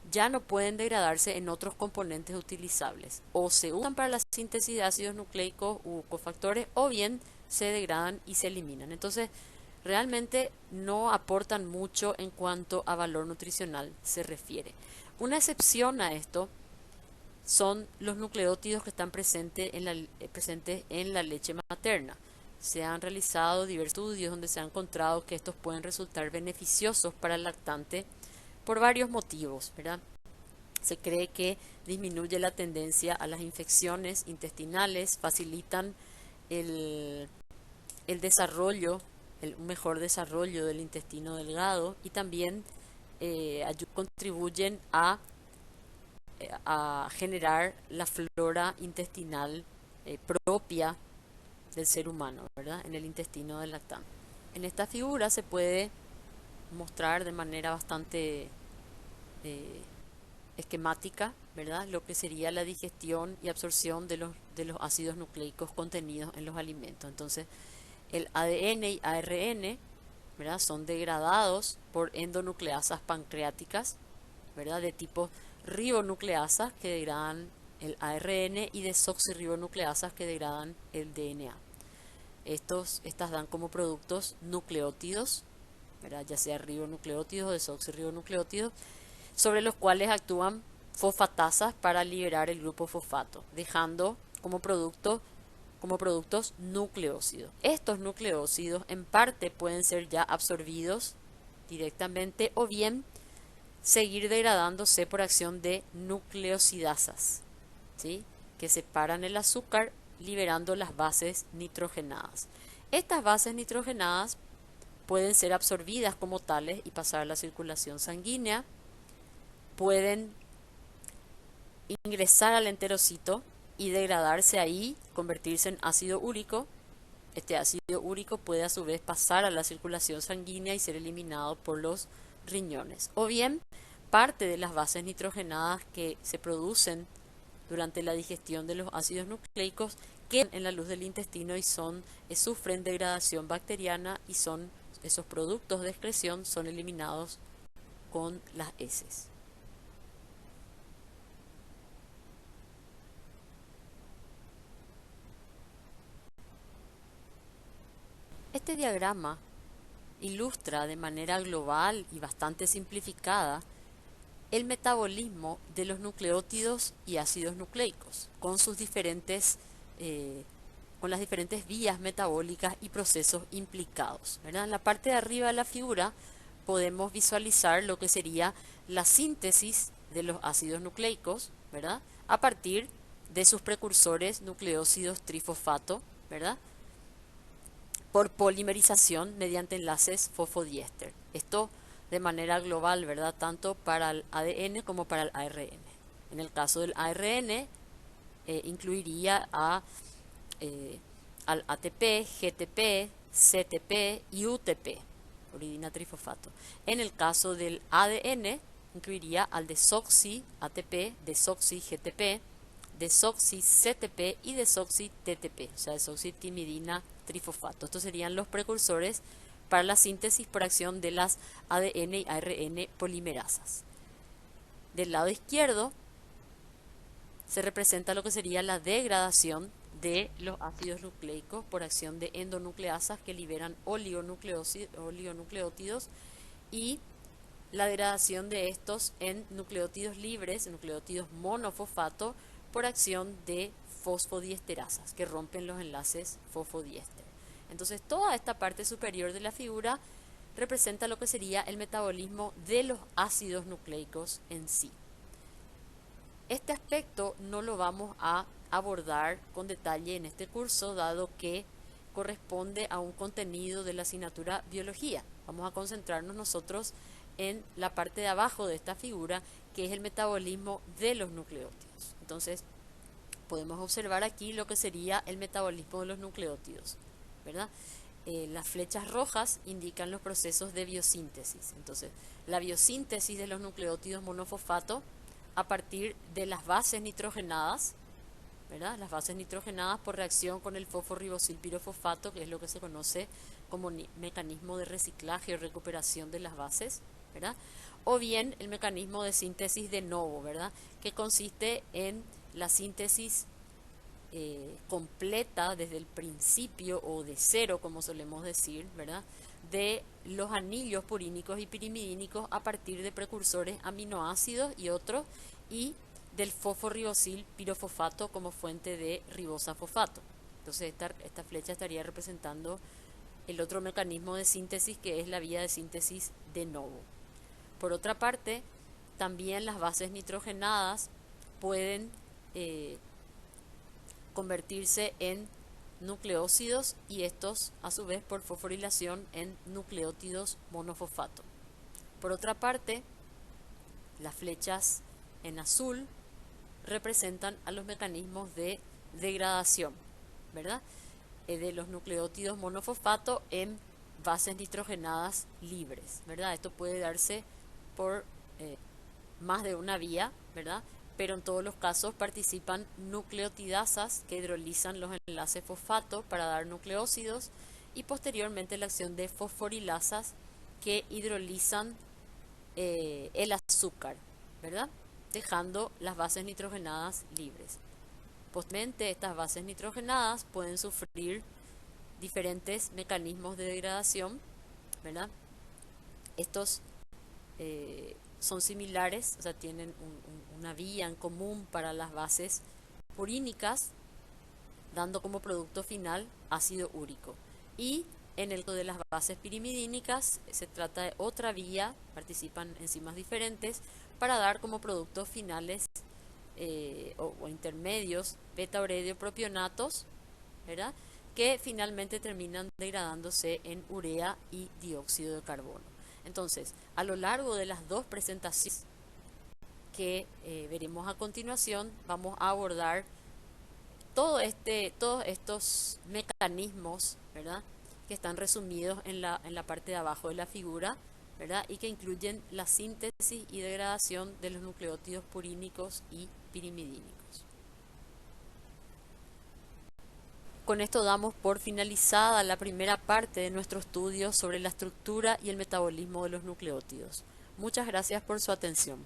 ya no pueden degradarse en otros componentes utilizables. O se usan para la síntesis de ácidos nucleicos u cofactores, o bien se degradan y se eliminan. Entonces, realmente no aportan mucho en cuanto a valor nutricional se refiere. Una excepción a esto son los nucleótidos que están presentes en la leche materna. Se han realizado diversos estudios donde se ha encontrado que estos pueden resultar beneficiosos para el lactante por varios motivos, ¿verdad? Se cree que disminuye la tendencia a las infecciones intestinales, facilitan el desarrollo, un mejor desarrollo del intestino delgado, y también contribuyen a generar la flora intestinal propia del ser humano, ¿verdad? En el intestino del lactante. En esta figura se puede mostrar de manera bastante esquemática, ¿verdad? Lo que sería la digestión y absorción de los ácidos nucleicos contenidos en los alimentos. Entonces, el ADN y ARN, ¿verdad? Son degradados por endonucleasas pancreáticas, ¿verdad? De tipo ribonucleasas que degradan el ARN y desoxirribonucleasas que degradan el DNA. Estas dan como productos nucleótidos, ¿verdad? Ya sea ribonucleótidos o desoxirribonucleótidos, sobre los cuales actúan fosfatasas para liberar el grupo fosfato, dejando como productos nucleócidos. Estos nucleócidos en parte pueden ser ya absorbidos directamente o bien seguir degradándose por acción de nucleosidasas, ¿sí? Que separan el azúcar liberando las bases nitrogenadas. Estas bases nitrogenadas pueden ser absorbidas como tales y pasar a la circulación sanguínea, pueden ingresar al enterocito y degradarse ahí, convertirse en ácido úrico Este ácido úrico puede a su vez pasar a la circulación sanguínea y ser eliminado por los riñones. O bien, parte de las bases nitrogenadas que se producen durante la digestión de los ácidos nucleicos quedan en la luz del intestino y sufren degradación bacteriana y esos productos de excreción son eliminados con las heces. Este diagrama ilustra de manera global y bastante simplificada el metabolismo de los nucleótidos y ácidos nucleicos con con las diferentes vías metabólicas y procesos implicados, ¿verdad? En la parte de arriba de la figura podemos visualizar lo que sería la síntesis de los ácidos nucleicos, ¿verdad? A partir de sus precursores nucleósidos trifosfato, ¿verdad? Por polimerización mediante enlaces fosfodiéster. Esto de manera global, ¿verdad? Tanto para el ADN como para el ARN. En el caso del ARN, incluiría al ATP, GTP, CTP y UTP, uridina trifosfato. En el caso del ADN, incluiría al desoxi-ATP, desoxi-GTP, desoxi-CTP y desoxi-TTP, o sea, desoxitimidina trifosfato. Estos serían los precursores para la síntesis por acción de las ADN y ARN polimerasas. Del lado izquierdo se representa lo que sería la degradación de los ácidos nucleicos por acción de endonucleasas que liberan oligonucleótidos y la degradación de estos en nucleótidos libres, nucleótidos monofosfato, por acción de fosfodiesterasas que rompen los enlaces fosfodiéster. Entonces toda esta parte superior de la figura representa lo que sería el metabolismo de los ácidos nucleicos en sí. Este aspecto no lo vamos a abordar con detalle en este curso, dado que corresponde a un contenido de la asignatura biología. Vamos a concentrarnos nosotros en la parte de abajo de esta figura, que es el metabolismo de los nucleótidos. Entonces, podemos observar aquí lo que sería el metabolismo de los nucleótidos, ¿verdad? Las flechas rojas indican los procesos de biosíntesis. Entonces, la biosíntesis de los nucleótidos monofosfato a partir de las bases nitrogenadas, ¿verdad? Las bases nitrogenadas por reacción con el fosforibosilpirofosfato, que es lo que se conoce como mecanismo de reciclaje o recuperación de las bases, ¿verdad? O bien el mecanismo de síntesis de novo, ¿verdad? Que consiste en la síntesis completa desde el principio o de cero, como solemos decir, ¿verdad? De los anillos purínicos y pirimidínicos a partir de precursores aminoácidos y otros, y del fosforibosil pirofosfato como fuente de ribosa fosfato. Entonces esta flecha estaría representando el otro mecanismo de síntesis, que es la vía de síntesis de novo. Por otra parte, también las bases nitrogenadas pueden convertirse en nucleósidos y estos a su vez por fosforilación en nucleótidos monofosfato. Por otra parte, las flechas en azul representan a los mecanismos de degradación, ¿verdad? De los nucleótidos monofosfato en bases nitrogenadas libres, ¿verdad? Esto puede darse por más de una vía, ¿verdad? Pero en todos los casos participan nucleotidasas que hidrolizan los enlaces fosfato para dar nucleósidos, y posteriormente la acción de fosforilasas que hidrolizan el azúcar, ¿verdad? Dejando las bases nitrogenadas libres. Posteriormente, estas bases nitrogenadas pueden sufrir diferentes mecanismos de degradación, ¿verdad? Estos son similares, o sea, tienen una vía en común para las bases purínicas, dando como producto final ácido úrico. Y en el caso de las bases pirimidínicas se trata de otra vía, participan enzimas diferentes para dar como productos finales o intermedios beta-uredio-propionatos, ¿verdad? Que finalmente terminan degradándose en urea y dióxido de carbono. Entonces, a lo largo de las dos presentaciones que veremos a continuación, vamos a abordar todos estos mecanismos, ¿verdad? Que están resumidos en la parte de abajo de la figura, ¿verdad? Y que incluyen la síntesis y degradación de los nucleótidos purínicos y pirimidínicos. Con esto damos por finalizada la primera parte de nuestro estudio sobre la estructura y el metabolismo de los nucleótidos. Muchas gracias por su atención.